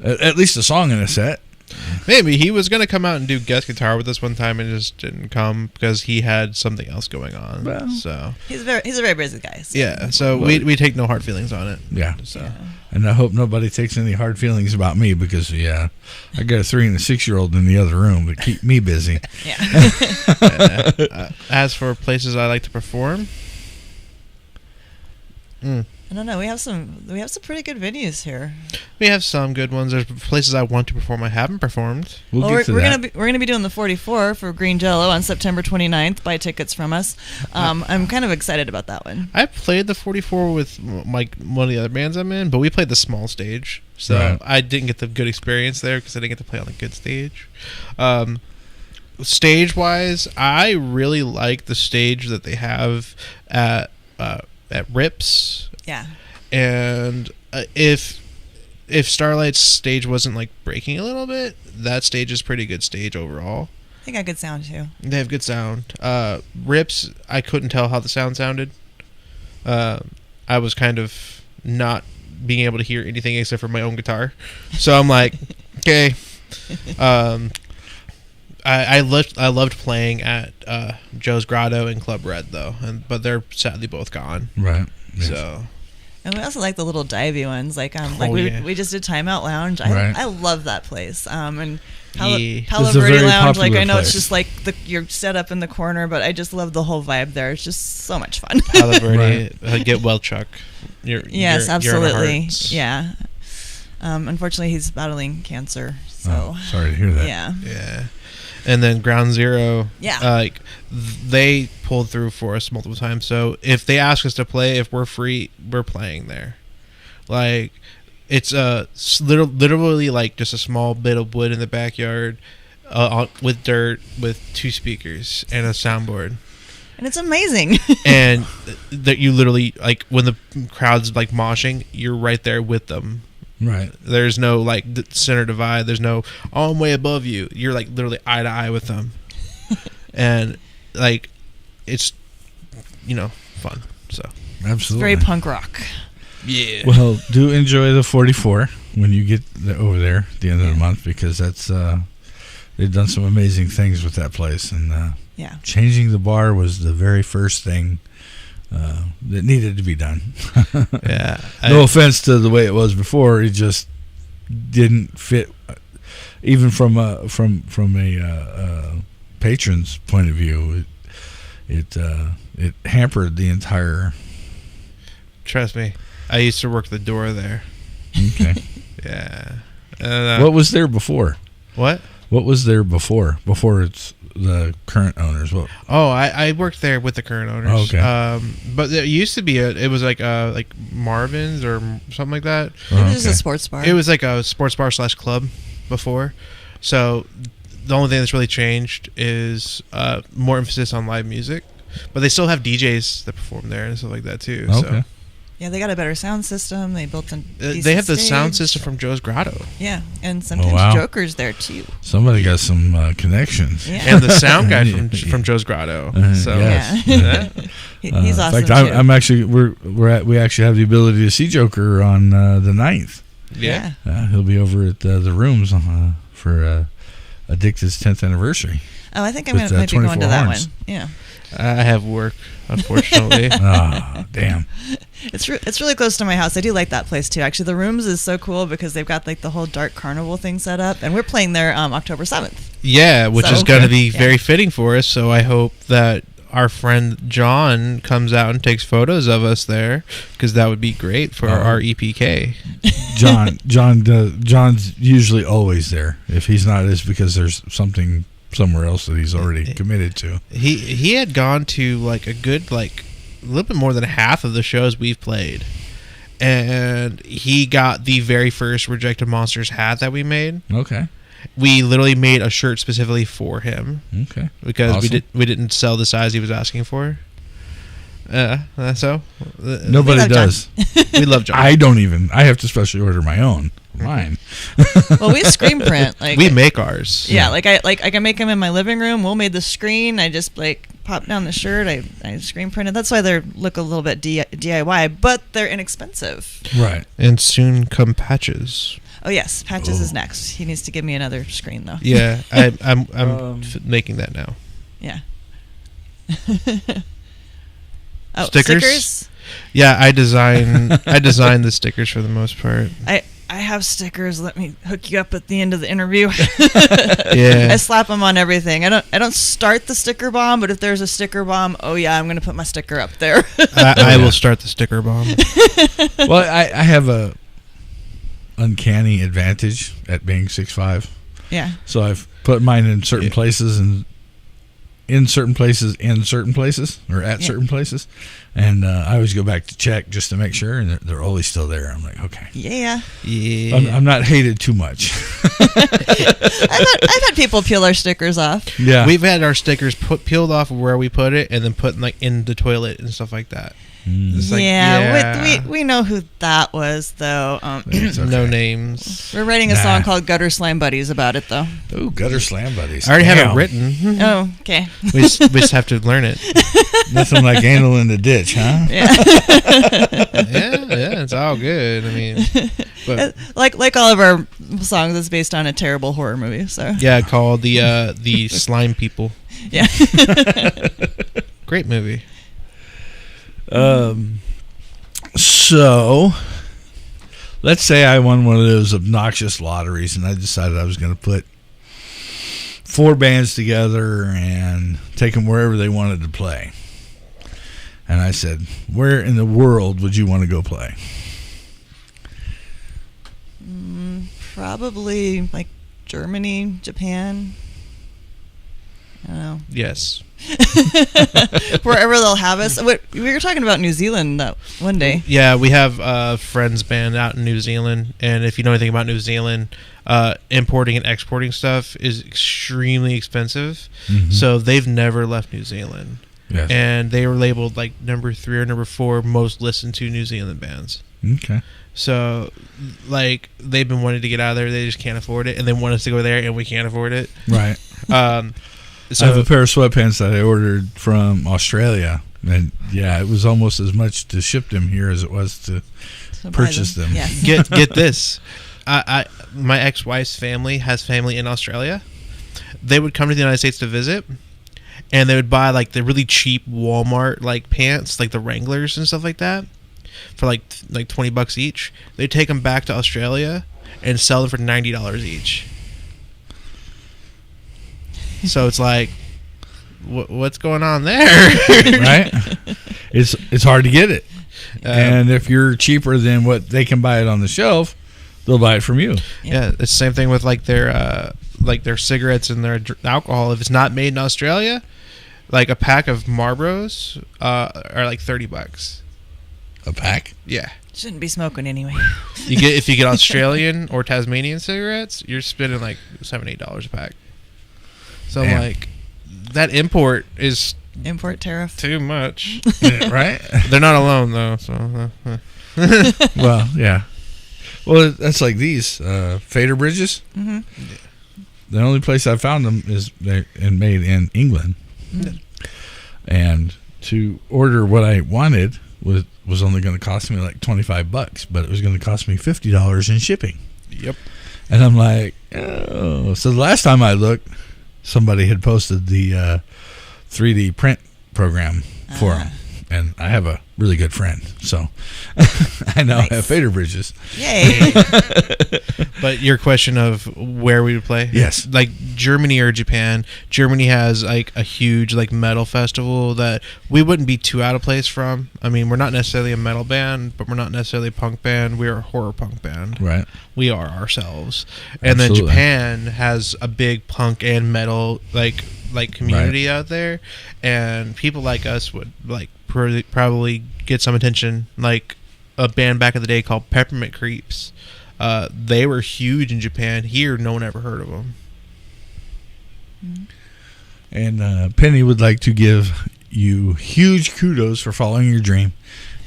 at least a song in a set. Maybe he was gonna come out and do guest guitar with us one time and just didn't come because he had something else going on. Well, so he's a very busy guy. So. Yeah, so we take no hard feelings on it. Yeah. So. Yeah. And I hope nobody takes any hard feelings about me because, I got a 3 and a 6-year-old in the other room that keep me busy. Yeah. As for places I like to perform, I don't know. We have some pretty good venues here. we have some good ones. There's places I want to perform I haven't performed. We'll get to we're that. gonna be doing the 44 for Green Jello on September 29th. Buy tickets from us. I'm kind of excited about that one. I played the 44 with one of the other bands I'm in, but we played the small stage, so Right. I didn't get the good experience there because I didn't get to play on the good stage. Stage wise, I really like the stage that they have at Rips. Yeah. And if Starlight's stage wasn't breaking a little bit, that stage is pretty good stage overall. They got good sound too. They have good sound. Rips, I couldn't tell how the sound sounded. I was kind of not being able to hear anything except for my own guitar. So I'm like, okay. I loved playing at Joe's Grotto and Club Red though, but they're sadly both gone. Right. Yes. So. And we also like the little divey ones, yeah. we just did Timeout Lounge. Right. I love that place. And Yeah. Palo It's a Verde very Lounge, popular I know place. it's just you're set up in the corner, but I just love the whole vibe there. It's just so much fun. Palo Verde, get well, Chuck. Yes, you're in our absolutely. hearts. Yeah. Unfortunately, he's battling cancer. So Oh, sorry to hear that. yeah. Yeah. And then Ground Zero, Yeah. they pulled through for us multiple times. So if they ask us to play, if we're free, we're playing there. It's literally just a small bit of wood in the backyard, with dirt, with 2 speakers and a soundboard. And it's amazing. And that you literally when the crowd's moshing, you're right there with them. Right. There's no center divide. There's no I'm way above you. You're literally eye to eye with them, and it's fun. So Absolutely. It's very punk rock. yeah. Well, do enjoy the 44 when you get over there at the end of the month because that's they've done some amazing things with that place and Yeah. changing the bar was the very first thing that needed to be done. Yeah. No offense to the way it was before, it just didn't fit, even from a patron's point of view. It hampered the entire. Trust me, I used to work the door there. Okay. Yeah. What was there before? What? What was there before? Before it's the current owners. What? Oh, I worked there with the current owners. Oh, okay. But it used to be it was like Marvin's or something like that. It was a sports bar. It was like a sports bar / club before. So the only thing that's really changed is more emphasis on live music. But they still have DJs that perform there and stuff like that too. Okay. So. Yeah, they got a better sound system. They built in. They have the sound system from Joe's Grotto. Yeah, and sometimes wow. Joker's there too. Somebody got some connections. Yeah. And the sound guy from Joe's Grotto. So yes. Yeah. He's awesome. In fact, too. I'm actually we actually have the ability to see Joker on the 9th. Yeah. He'll be over at the rooms for Addicted's 10th anniversary. Oh, I think I with, might be going to 24 that horns. one. Yeah. I have work, unfortunately. Oh, damn. It's really close to my house. I do like that place too. Actually, the rooms is so cool because they've got like the whole dark carnival thing set up, and we're playing there October 7th. Yeah, which So- is going to be Yeah. very fitting for us. So I hope that our friend John comes out and takes photos of us there, because that would be great for our EPK. John's usually always there. If he's not, it's because there's something somewhere else that he's already committed to. He had gone to like a good a little bit more than half of the shows we've played, and he got the very first Rejected Monsters hat that we made. Okay. We literally made a shirt specifically for him. Okay. Because Awesome. we didn't sell the size he was asking for. So Nobody love does. we love John. I have to specially order my own. Mine. Well, we screen print. Like we make ours. Yeah, I can make them in my living room. We'll made the screen. I just pop down the shirt. I screen printed. That's why they look a little bit DIY, but they're inexpensive. Right. And soon come patches. Oh yes, Patches is next. He needs to give me another screen though. Yeah, I'm making that now. Yeah. Oh, Stickers? Yeah, I design the stickers for the most part. I have stickers. Let me hook you up at the end of the interview. Yeah. I slap them on everything. I don't start the sticker bomb, but if there's a sticker bomb, oh yeah, I'm gonna put my sticker up there. I will start the sticker bomb. Well, I have a uncanny advantage at being 6'5". Yeah. So I've put mine in certain places and in certain places or at certain places, and I always go back to check just to make sure, and they're always still there. I'm like, okay, Yeah. I'm not hated too much. I've had people peel our stickers off. Yeah, We've had our stickers peeled off of where we put it, and then put in the toilet and stuff like that. It's We know who that was though. It's okay. No names. We're writing a song called Gutter Slam Buddies about it though. Ooh, Gutter Slam Buddies. I already have Damn. it written. Oh, okay. We just have to learn it. Nothing like anal in the ditch, huh? Yeah. Yeah, it's all good. I mean, but like all of our songs, it's based on a terrible horror movie. So yeah, called the Slime People. yeah. Great movie. So let's say I won one of those obnoxious lotteries, and I decided I was going to put 4 bands together and take them wherever they wanted to play. And I said, where in the world would you want to go play? Probably like Germany, Japan. I don't know. Yes. Wherever they'll have us. We were talking about New Zealand that one day. Yeah, we have a friends band out in New Zealand, and if you know anything about New Zealand, importing and exporting stuff is extremely expensive. Mm-hmm. So they've never left New Zealand. Yes. And they were labeled like number 3 or number 4 most listened to New Zealand bands. Okay. So, like, they've been wanting to get out of there. They just can't afford it, and they want us to go there, and we can't afford it. Right. So I have a pair of sweatpants that I ordered from Australia, and yeah, it was almost as much to ship them here as it was to So buy purchase them. Yes. get this. My ex-wife's family has family in Australia. They would come to the United States to visit, and they would buy like the really cheap Walmart like pants, like the Wranglers and stuff like that, for like $20 each. They'd take them back to Australia and sell them for $90 each. So it's like, what's going on there? Right? It's hard to get it. And if you're cheaper than what they can buy it on the shelf, they'll buy it from you. Yeah, it's the same thing with like their cigarettes and their alcohol. If it's not made in Australia, like a pack of Marlboros are like $30. A pack? Yeah. Shouldn't be smoking anyway. If you get Australian or Tasmanian cigarettes, you're spending like $7-8 a pack. So Damn. like that import is Import tariff. too much. Yeah, right? They're not alone though. So Well, yeah. Well, that's like these fader bridges. Mm-hmm. The only place I found them is they're made in England. Mm. And to order what I wanted was only going to cost me like $25, but it was going to cost me $50 in shipping. Yep. And I'm like, oh. So the last time I looked, somebody had posted the 3D print program for them. And I have a really good friend, so I now have fader bridges. Yay. But your question of where we would play? Yes. Like Germany or Japan. Germany has like a huge like metal festival that we wouldn't be too out of place from. I mean, we're not necessarily a metal band, but we're not necessarily a punk band. We're a horror punk band. Right. We are ourselves. And Absolutely. then Japan has a big punk and metal like community out there, and people like us would like probably get some attention. Like a band back in the day called Peppermint Creeps. They were huge in Japan. Here, no one ever heard of them. And Penny would like to give you huge kudos for following your dream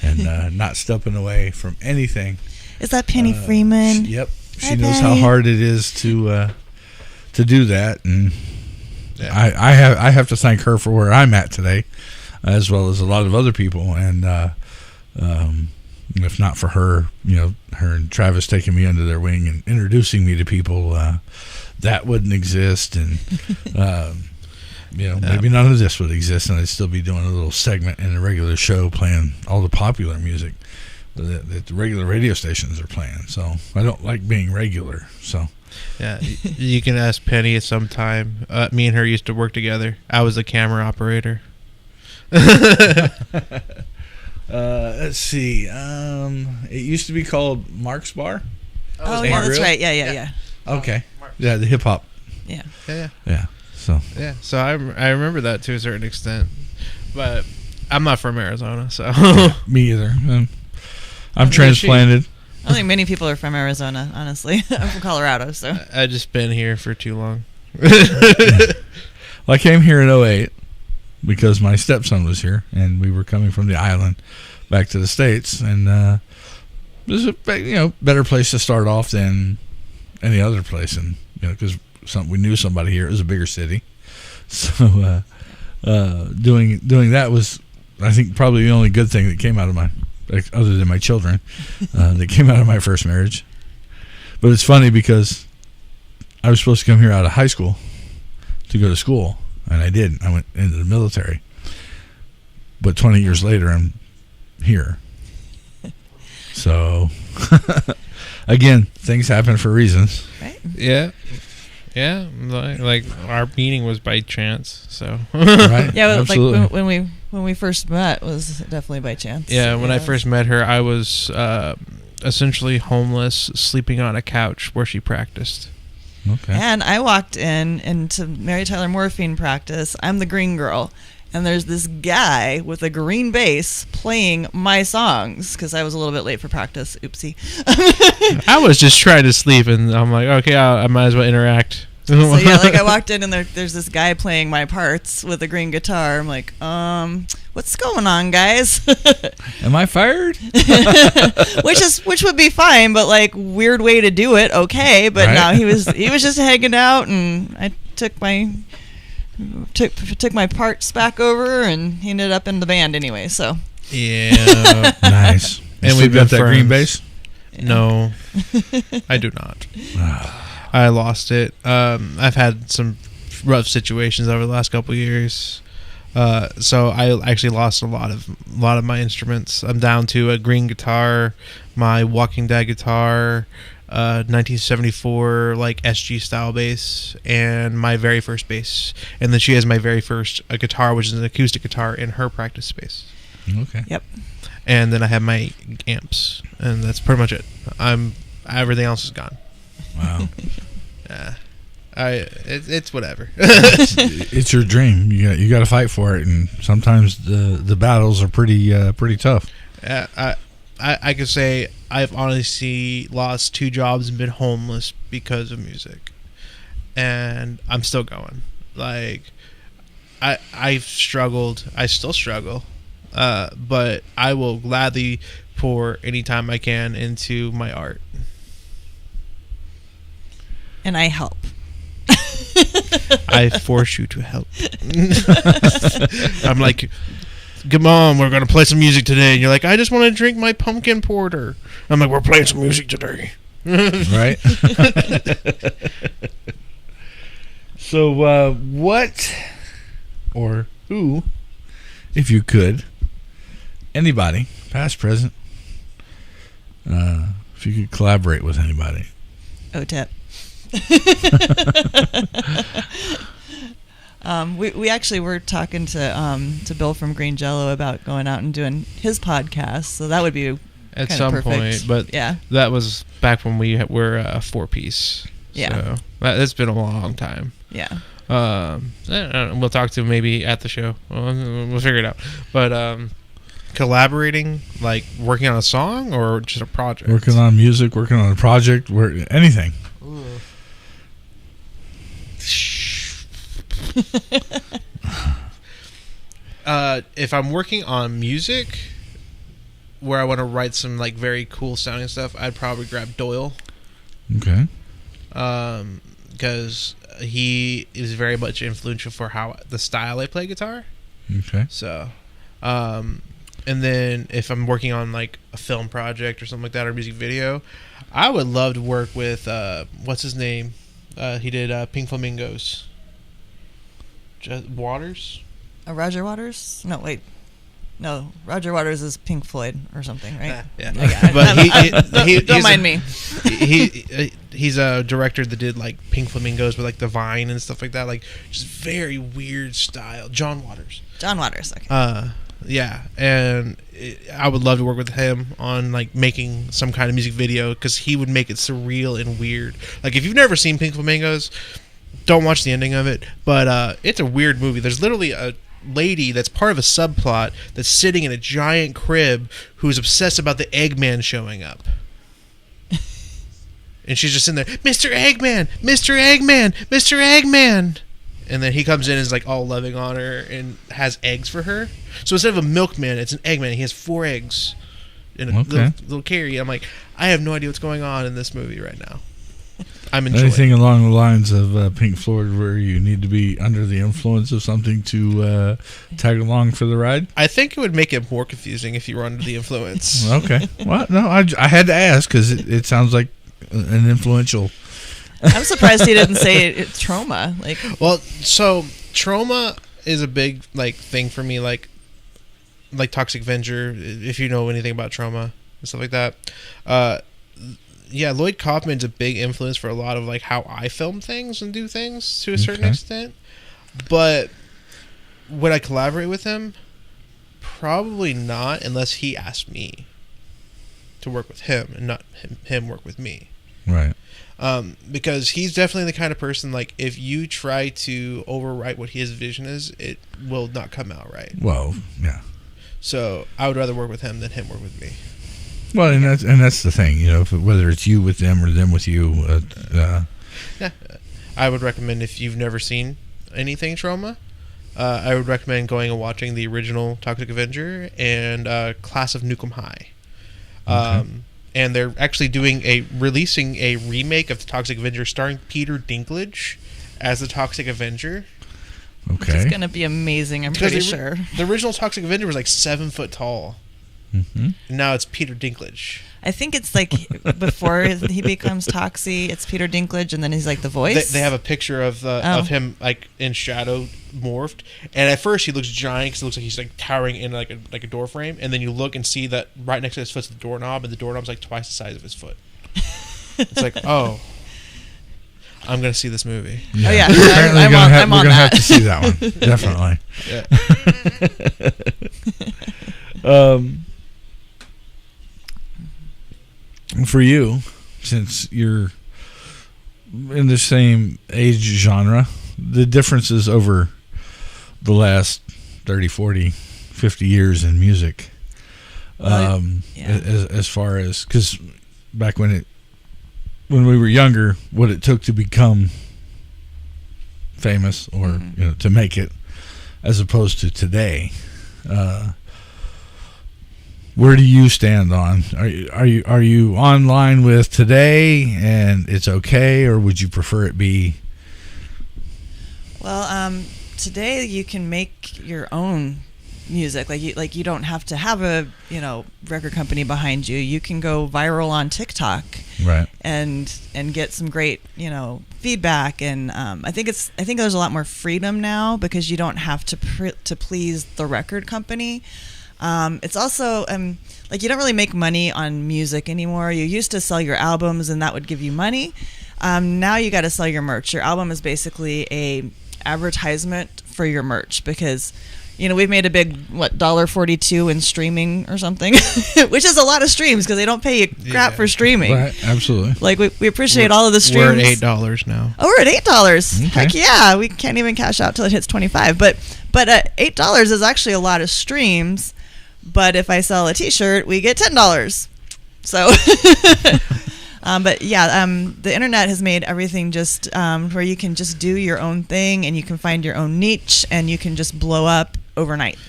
and not stepping away from anything. Is that Penny Freeman? Yep. She Hi, knows Penny. how hard it is to do that, and Yeah. I have to thank her for where I'm at today, as well as a lot of other people. And if not for her, her and Travis taking me under their wing and introducing me to people, that wouldn't exist. And maybe none of this would exist, and I'd still be doing a little segment in a regular show playing all the popular music that the regular radio stations are playing. So I don't like being regular. So Yeah, you can ask Penny at some time. Me and her used to work together. I was the camera operator. Let's see. It used to be called Mark's Bar. Oh, Hey, yeah, that's Grill? right. Yeah. Okay. Yeah, the hip hop. Yeah. Yeah. So Yeah, so I remember that to a certain extent, but I'm not from Arizona, so me either. I'm is transplanted. I don't think many people are from Arizona, honestly. I'm from Colorado, so. I just been here for too long. Well, I came here in 2008 because my stepson was here, and we were coming from the island back to the States, and this is a better place to start off than any other place, and because we knew somebody here. It was a bigger city, so doing that was, I think, probably the only good thing that came out of other than my children, that came out of my first marriage. But it's funny because I was supposed to come here out of high school to go to school, and I didn't. I went into the military. But 20 years later, I'm here. So, again, things happen for reasons. Right? Yeah, like our meeting was by chance, so. Right? Yeah, Absolutely. like when we first met was definitely by chance. Yeah, when I first met her, I was essentially homeless, sleeping on a couch where she practiced. Okay. And I walked into Mary Tyler Morphine practice. I'm the green girl. And there's this guy with a green bass playing my songs because I was a little bit late for practice. Oopsie. I was just trying to sleep, and I'm like, okay, I might as well interact. So yeah, like I walked in and there's this guy playing my parts with a green guitar. I'm like, what's going on, guys? Am I fired? which would be fine, but like weird way to do it. Okay, but Right. no, he was just hanging out, and I took my parts back over, and he ended up in the band anyway. So Yeah. Nice. And And we've we've got been that green friends. bass. No, I do not. I lost it. I've had some rough situations over the last couple of years. So I actually lost a lot of my instruments. I'm down to a green guitar, my Walking Dead guitar, 1974 like SG style bass, and my very first bass. And then she has my very first guitar, which is an acoustic guitar in her practice space. Okay. Yep. And then I have my amps, and that's pretty much it. Everything else is gone. Wow. Yeah. It's whatever. It's your dream. You got to fight for it, and sometimes the battles are pretty tough. I could say I've honestly lost 2 jobs and been homeless because of music, and I'm still going. Like I've struggled. I still struggle, but I will gladly pour any time I can into my art. And I help. I force you to help. I'm like, come on, we're going to play some music today. And you're like, I just want to drink my pumpkin porter. I'm like, we're playing some music today. Right? So, what or who, if you could, anybody, past, present, if you could collaborate with anybody? OTEP. We actually were talking to Bill from Green Jello about going out and doing his podcast, so that would be at some perfect. point. But yeah, that was back when we were a 4-piece. Yeah, so that's been a long time. Yeah. We'll talk to him maybe at the show. We'll figure it out. But collaborating, like working on a song or just a project? Working on music, working on a project, anything. Ooh. If I'm working on music where I want to write some like very cool sounding stuff, I'd probably grab Doyle. Okay. Because he is very much influential for how the style I play guitar. Okay. So, and then if I'm working on like a film project or something like that, or a music video, I would love to work with what's his name? He did Pink Flamingos. Waters? Roger Waters? No, wait. No, Roger Waters is Pink Floyd or something, right? Yeah. But don't mind me. He's a director that did like Pink Flamingos with like the Vine and stuff like that, like just very weird style. John Waters. Okay. Yeah, and I would love to work with him on like making some kind of music video because he would make it surreal and weird. Like if you've never seen Pink Flamingos, don't watch the ending of it. But it's a weird movie. There's literally a lady that's part of a subplot that's sitting in a giant crib who's obsessed about the Eggman showing up. And she's just in there, Mr. Eggman, Mr. Eggman, Mr. Eggman. And then he comes in and is like all loving on her and has eggs for her. So instead of a milkman, it's an Eggman. He has 4 eggs in a little carry. I'm like, I have no idea what's going on in this movie right now. I'm enjoying anything along the lines of Pink Floyd where you need to be under the influence of something to tag along for the ride? I think it would make it more confusing if you were under the influence. Okay. Well, no, I had to ask because it sounds like an influential. I'm surprised he didn't say it's trauma. Like, well, so trauma is a big like thing for me, like Toxic Avenger. If you know anything about trauma and stuff like that, yeah, Lloyd Kaufman's a big influence for a lot of like how I film things and do things to a certain extent. But would I collaborate with him? Probably not, unless he asked me to work with him and not him work with me. Right. Because he's definitely the kind of person, like, if you try to overwrite what his vision is, it will not come out right. Well, yeah. So I would rather work with him than him work with me. Well, and that's the thing, you know, whether it's you with them or them with you. Yeah, I would recommend, if you've never seen anything Trauma, I would recommend going and watching the original Toxic Avenger and Class of Nukem High. Okay. And they're actually releasing a remake of the Toxic Avenger starring Peter Dinklage as the Toxic Avenger. Okay. It's going to be amazing, I'm pretty sure. The original Toxic Avenger was like 7 foot tall. And now it's Peter Dinklage. I think it's like before he becomes Toxie, it's Peter Dinklage, and then he's like the voice. They have a picture of him like in shadow morphed, and at first he looks giant because it looks like he's like towering in like a door frame, and then you look and see that right next to his foot's the doorknob, and the doorknob's like twice the size of his foot. It's like, oh, I'm gonna see this movie. Yeah. Oh yeah, Apparently I'm on we're gonna have that. to see that one, definitely. For you, since you're in the same age genre, the differences over the last 30, 40, 50 years in music, as far as, because back when we were younger, what it took to become famous or to make it, as opposed to today. Where do you stand on? Are you online with today and it's okay, or would you prefer it be? Well, today you can make your own music. Like you don't have to have a record company behind you. You can go viral on TikTok, Right, and get some great feedback. And I think there's a lot more freedom now because you don't have to please the record company. It's also like you don't really make money on music anymore. You used to sell your albums and that would give you money. Now you got to sell your merch. Your album is basically a advertisement for your merch because we've made a big $1.42 in streaming or something, which is a lot of streams because they don't pay you crap for streaming. right, absolutely. Like we appreciate all of the streams. We're at $8 now. Oh, we're at $8. Okay. Heck yeah, we can't even cash out till it hits 25. But $8 is actually a lot of streams. But if I sell a T-shirt, we get $10. So, but yeah, the internet has made everything just where you can just do your own thing and you can find your own niche and you can just blow up overnight.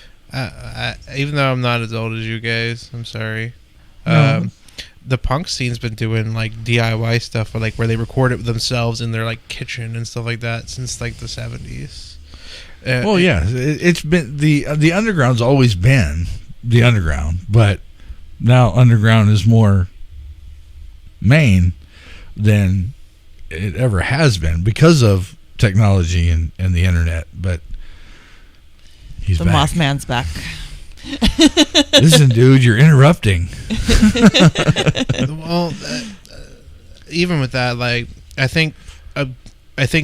Even though I'm not as old as you guys, I'm sorry. No. The punk scene's been doing like DIY stuff, where they record it themselves in their like kitchen and stuff like that since like the 70s. Well, yeah, it's been the underground's always been the underground, but now underground is more main than it ever has been because of technology and the internet. But he's The back. Mothman's back. Listen, dude, you're interrupting. Well, even with that, like I think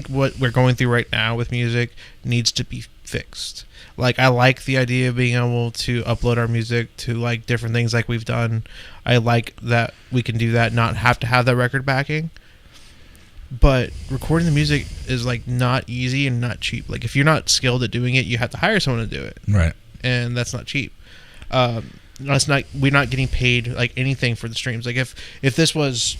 what we're going through right now with music needs to be fixed. Like, I like the idea of being able to upload our music to like different things like we've done. I like that we can do that, not have to have that record backing. But recording the music is like not easy and not cheap. Like, if you're not skilled at doing it, you have to hire someone to do it, Right. and that's not cheap. We're not getting paid like anything for the streams. Like, if this was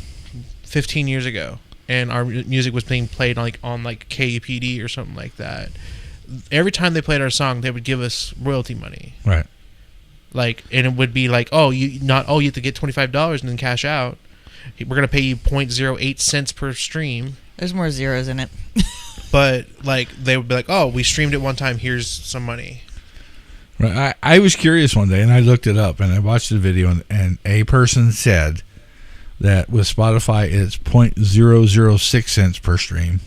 15 years ago and our music was being played on KPD or something like that, every time they played our song, they would give us royalty money. Right. Like, and it would be like, you have to get $25 and then cash out. We're gonna pay you 0.08 cents per stream. There's more zeros in it. But like, they would be like, we streamed it one time. Here's some money. Right. I was curious one day and I looked it up and I watched the video and a person said that with Spotify it's 0.006 cents per stream.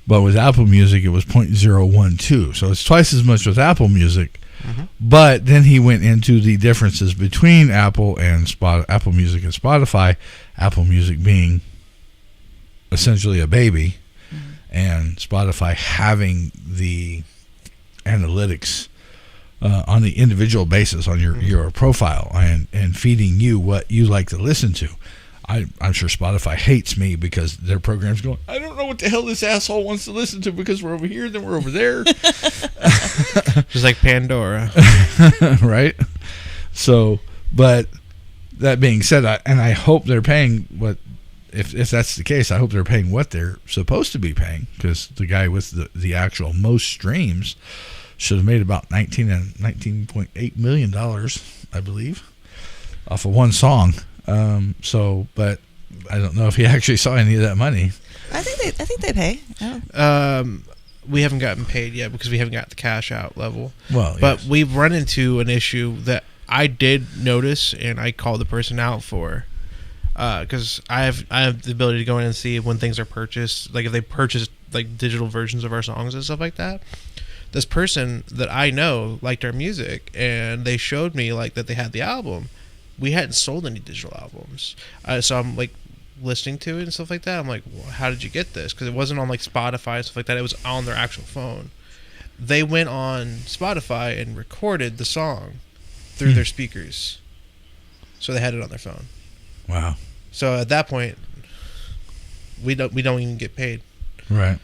But with Apple Music, it was 0.012. So it's twice as much with Apple Music. Mm-hmm. But then he went into the differences between Apple and Apple Music and Spotify. Apple Music being essentially a baby, and Spotify having the analytics on the individual basis on your profile and feeding you what you like to listen to. I'm sure Spotify hates me because their program's going, I don't know what the hell this asshole wants to listen to because we're over here, then we're over there. Just like Pandora. Right? So, but that being said, I hope they're paying what, if that's the case, I hope they're paying what they're supposed to be paying, because the guy with the actual most streams should have made about $19.8 million, I believe, off of one song. But I don't know if he actually saw any of that money. I think they pay. We haven't gotten paid yet because we haven't got the cash out level. Well, but yes. we've run into an issue that I did notice, and I called the person out for, because I have the ability to go in and see when things are purchased, like if they purchased like digital versions of our songs and stuff like that. This person that I know liked our music, and they showed me like that they had the album. We hadn't sold any digital albums, so I'm like listening to it and stuff like that. I'm like, well, how did you get this? Because it wasn't on like Spotify and stuff like that. It was on their actual phone. They went on Spotify and recorded the song through their speakers, so they had it on their phone. Wow. So at that point, we don't even get paid. Right.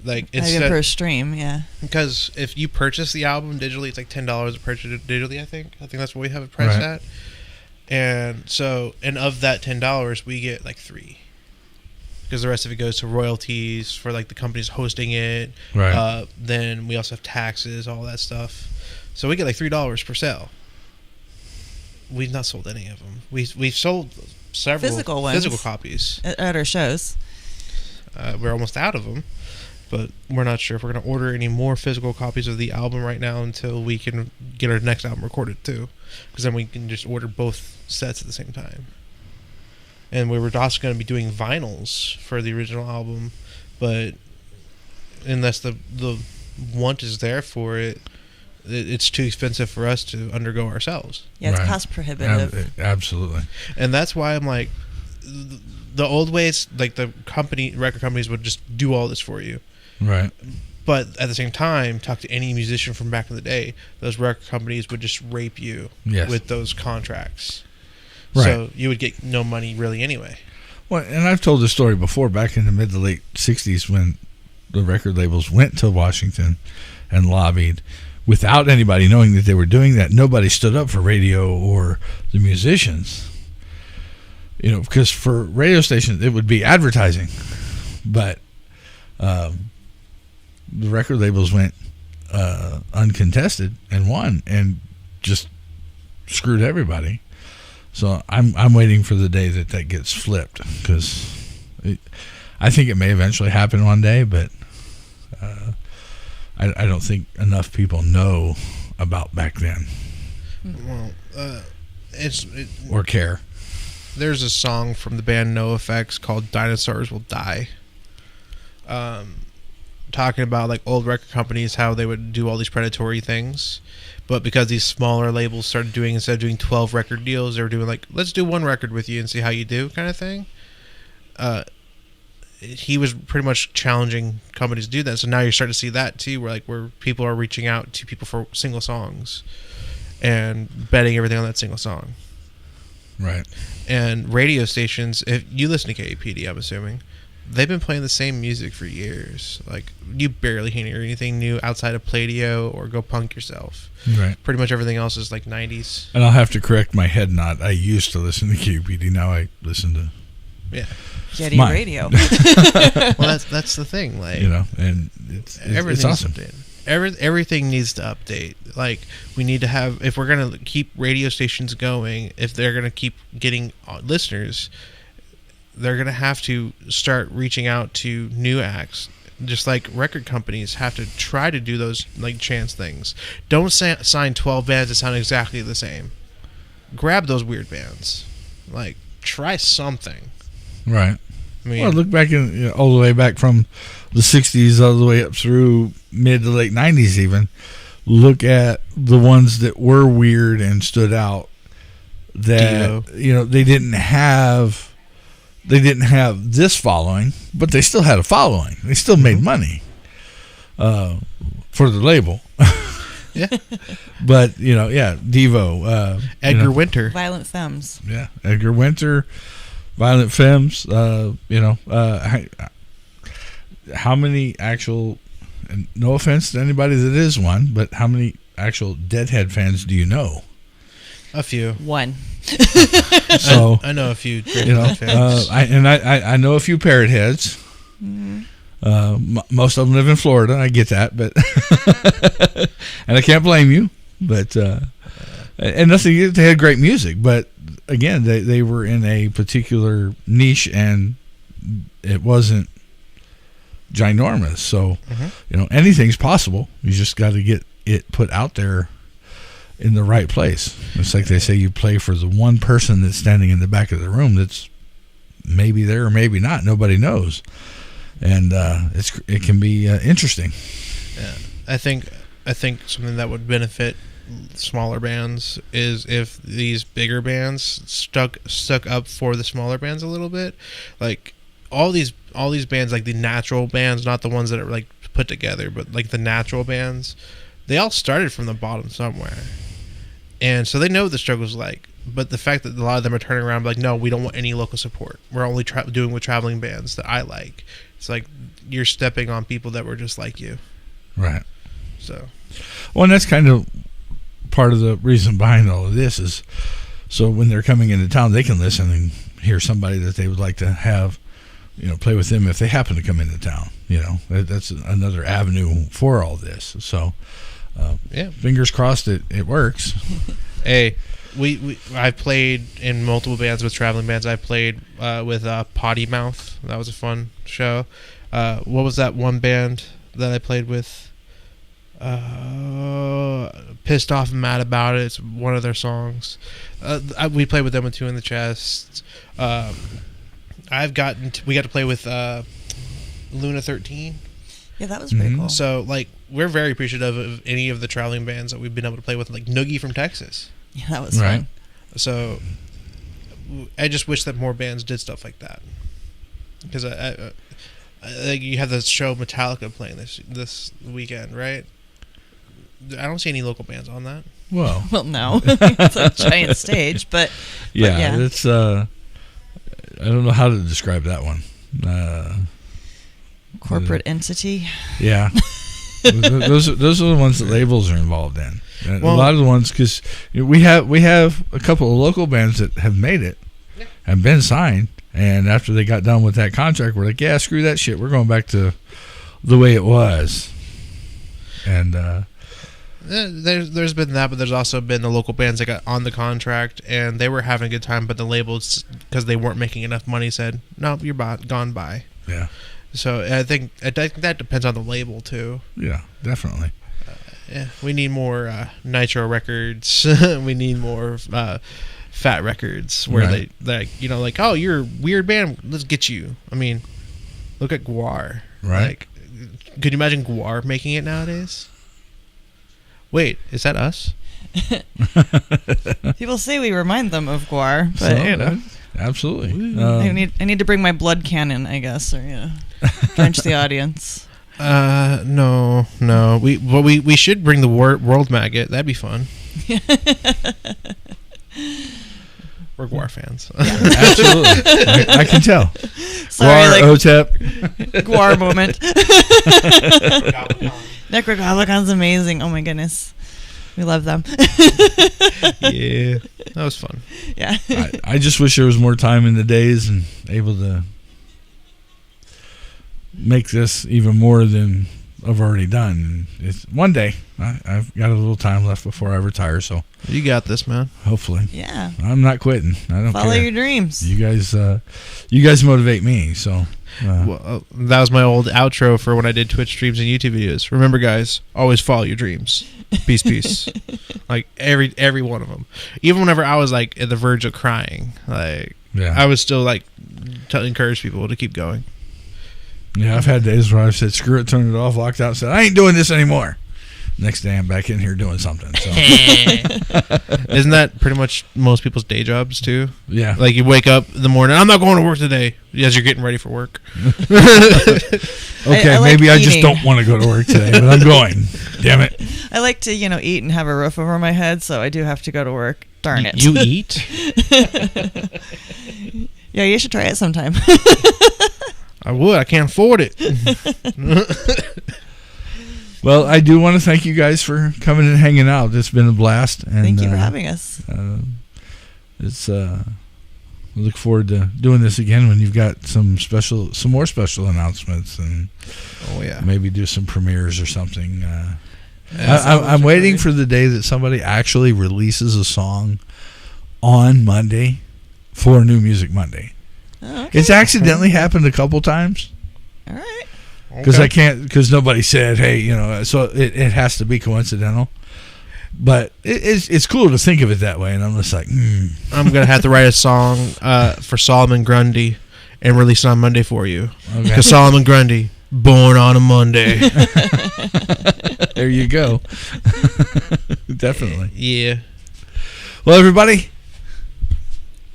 Not Like even instead, for a stream, yeah. because if you purchase the album digitally, it's like $10 to purchase it digitally. I think that's what we have it priced at. And so, and of that $10, we get like $3, because the rest of it goes to royalties for like the companies hosting it. Right. Then we also have taxes, all that stuff. So we get like $3 per sale. We've not sold any of them. We've sold several Physical ones. physical copies. At our shows. We're almost out of them, but we're not sure if we're going to order any more physical copies of the album right now until we can get our next album recorded too, because then we can just order both sets at the same time. And we were also going to be doing vinyls for the original album, but unless the want is there for it, it's too expensive for us to undergo ourselves. Yeah, it's Right. cost prohibitive. Absolutely. And that's why I'm like, the old ways, like the record companies would just do all this for you. Right. But at the same time, talk to any musician from back in the day, those record companies would just rape you with those contracts. Right. So you would get no money really anyway. Well, and I've told this story before, back in the mid to late 60s when the record labels went to Washington and lobbied without anybody knowing that they were doing that. Nobody stood up for radio or the musicians. You know, because for radio stations, it would be advertising. But the record labels went uncontested and won and just screwed everybody. So I'm waiting for the day that gets flipped, because I think it may eventually happen one day, but I don't think enough people know about back then. Well, or care. There's a song from the band NoFX called "Dinosaurs Will Die," talking about like old record companies, how they would do all these predatory things, but because these smaller labels started doing, instead of doing 12 record deals, they were doing like, let's do one record with you and see how you do, kind of thing. He was pretty much challenging companies to do that. So now you're starting to see that too, where people are reaching out to people for single songs and betting everything on that single song. Right. And radio stations, if you listen to KAPD, I'm assuming, they've been playing the same music for years. Like, you barely hear anything new outside of Play-Doh or Go Punk Yourself. Right. Pretty much everything else is like 90s. And I'll have to correct my head nod. I used to listen to KPD. Now I listen to Yeti Radio. Well, that's the thing. Like, you know, and it's awesome. Everything needs to update. Like, we need to have, if we're going to keep radio stations going, if they're going to keep getting listeners, they're going to have to start reaching out to new acts. Just like record companies have to try to do those like chance things. Don't sign 12 bands that sound exactly the same. Grab those weird bands. Like, try something. Right. I mean, well, look back all the way back from the 60s all the way up through mid to late 90s even. Look at the ones that were weird and stood out that, you know, they didn't have this following, but they still had a following. They still made money for the label. Yeah. But, you know, Devo. Edgar Winter. Violent Femmes. Yeah, Edgar Winter, Violent Femmes. How many actual, and no offense to anybody that is one, but how many actual Deadhead fans do you know? A few. One. So I know a few. You know, I know a few Parrot heads. Mm-hmm. Most of them live in Florida. I get that, but and I can't blame you. But and nothing. They had great music, but again, they were in a particular niche, and it wasn't ginormous. So you know, anything's possible. You just got to get it put out there in the right place. It's like they say, you play for the one person that's standing in the back of the room that's maybe there or maybe not. Nobody knows. And it can be interesting. Yeah. I think something that would benefit smaller bands is if these bigger bands stuck up for the smaller bands a little bit. Like all these bands, like the natural bands, not the ones that are like put together, but like the natural bands, they all started from the bottom somewhere, and so they know what the struggle's like. But the fact that a lot of them are turning around like, no, we don't want any local support, we're only doing with traveling bands that I like. It's like you're stepping on people that were just like you, right? So well, and that's kind of part of the reason behind all of this is so when they're coming into town, they can listen and hear somebody that they would like to have, play with them if they happen to come into town. That's another avenue for all this. So yeah, fingers crossed it works. Hey, I played in multiple bands with traveling bands. I played with Potty Mouth. That was a fun show. What was that one band that I played with? Pissed Off and Mad About It. It's one of their songs. We played with them with Two in the Chest. We got to play with Luna 13. Yeah, that was pretty cool. So like we're very appreciative of any of the traveling bands that we've been able to play with, like Noogie from Texas. Yeah, that was fun. So I just wish that more bands did stuff like that, because I like you have the show Metallica playing this weekend, right? I don't see any local bands on that. Well, no, it's a giant stage, but yeah, it's I don't know how to describe that one. Corporate entity. Yeah, those are the ones that labels are involved in. A lot of the ones, because we have a couple of local bands that have made it and been signed, and after they got done with that contract, we're like, yeah, screw that shit. We're going back to the way it was. And there's been that, but there's also been the local bands that got on the contract and they were having a good time, but the labels, because they weren't making enough money, said, no, you're gone by. Yeah. So I think that depends on the label too. Yeah, definitely. Yeah, we need more Nitro records. We need more Fat records where they like, oh, you're a weird band, let's get you. I mean, look at Guar. Right. Like, could you imagine Guar making it nowadays? Wait, is that us? People say we remind them of Guar, but absolutely. I need to bring my blood cannon, I guess, or drench the audience. No. We should bring the World Maggot. That'd be fun. We're Guar fans. Yeah, absolutely. I can tell. Sorry, Guar, OTEP. Guar moment. Necrogoblicon's amazing. Oh my goodness. We love them. Yeah, that was fun. Yeah. I just wish there was more time in the days and able to make this even more than I've already done. It's one day. I've got a little time left before I retire, so you got this, man. Hopefully. Yeah. I'm not quitting. I don't Follow care. your dreams. You guys motivate me, so that was my old outro for when I did Twitch streams and YouTube videos. Remember, guys, always follow your dreams. Peace. Like every one of them. Even whenever I was like at the verge of crying, like I was still like to encourage people to keep going. Yeah, I've had days where I've said, screw it, turned it off, locked out, said, I ain't doing this anymore. Next day I'm back in here doing something. So. Isn't that pretty much most people's day jobs too? Yeah. Like you wake up in the morning, I'm not going to work today, as you're getting ready for work. Okay, maybe I just don't want to go to work today, but I'm going. Damn it. I like to, eat and have a roof over my head, so I do have to go to work. Darn it. You eat? Yeah, you should try it sometime. I would. I can't afford it. Well, I do want to thank you guys for coming and hanging out. It's been a blast. And, thank you for having us. We look forward to doing this again when you've got some more special announcements, and maybe do some premieres or something. I'm waiting for the day that somebody actually releases a song on Monday for New Music Monday. Oh, okay. It's accidentally happened a couple times. All right. Because because nobody said, hey, so it has to be coincidental. But it's cool to think of it that way, and I'm just like, I'm gonna have to write a song for Solomon Grundy and release it on Monday for you. Because Solomon Grundy, born on a Monday. There you go. Definitely. Yeah. Well, everybody,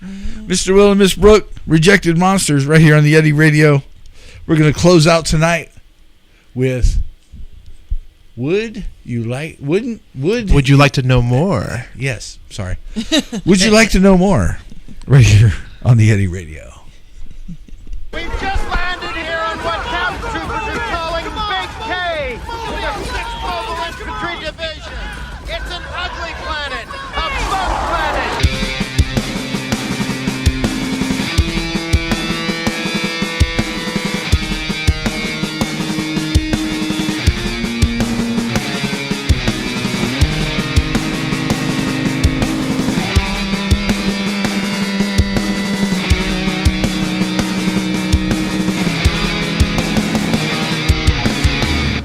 Mr. Will and Miss Brooke, Rejected Monsters, right here on the Yeti Radio. We're going to close out tonight with Would you like to know more? Yes, sorry. Would you like to know more? Right here on the Yeti Radio. We've just landed here on what Count Troopers are calling Big K with the 6th Mobile Infantry Division. It's an ugly planet, a bug planet.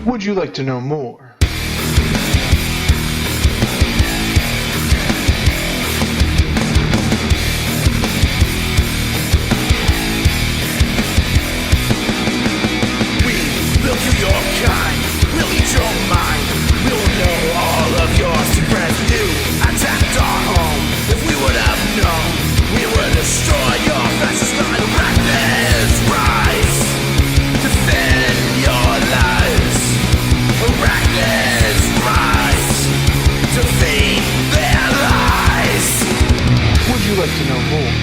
Would you like to know more? We'll kill your kind, we'll eat your mind, we'll know all of your secrets. You attacked our home, if we would have known, we would destroy your fascist line. Arachnids rise, defend your lives. Arachnids rise, defeat their lies. Would you like to know more?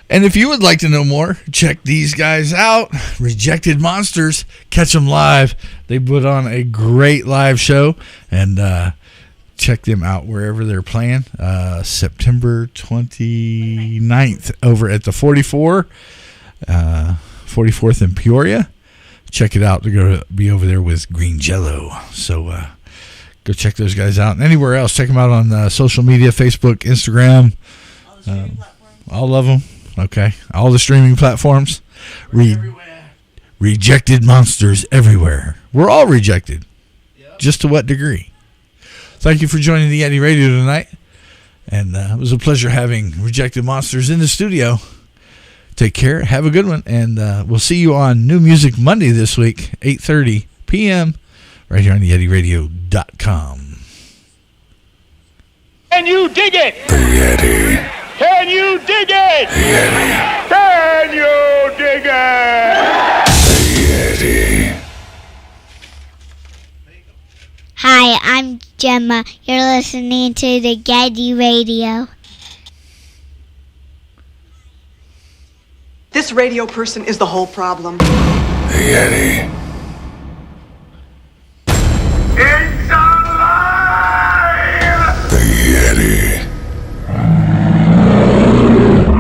And if you would like to know more, check these guys out. Rejected Monsters. Catch them live. They put on a great live show. And check them out wherever they're playing. September 29th over at the 44th in Peoria. Check it out. They're going to be over there with Green Jello. So go check those guys out. And anywhere else, check them out on social media, Facebook, Instagram. All of them. Okay, all the streaming platforms. Rejected Monsters everywhere. We're all rejected. Yep. Just to what degree? Thank you for joining the Yeti Radio tonight. And it was a pleasure having Rejected Monsters in the studio. Take care. Have a good one. And we'll see you on New Music Monday this week, 8:30 p.m. right here on TheYetiRadio.com. Can you dig it? The Yeti. Can you dig it? Yeti. Can you dig it? The Yeti. Hi, I'm Gemma. You're listening to the Yeti Radio. This This radio person is the whole problem. The Yeti. Inside!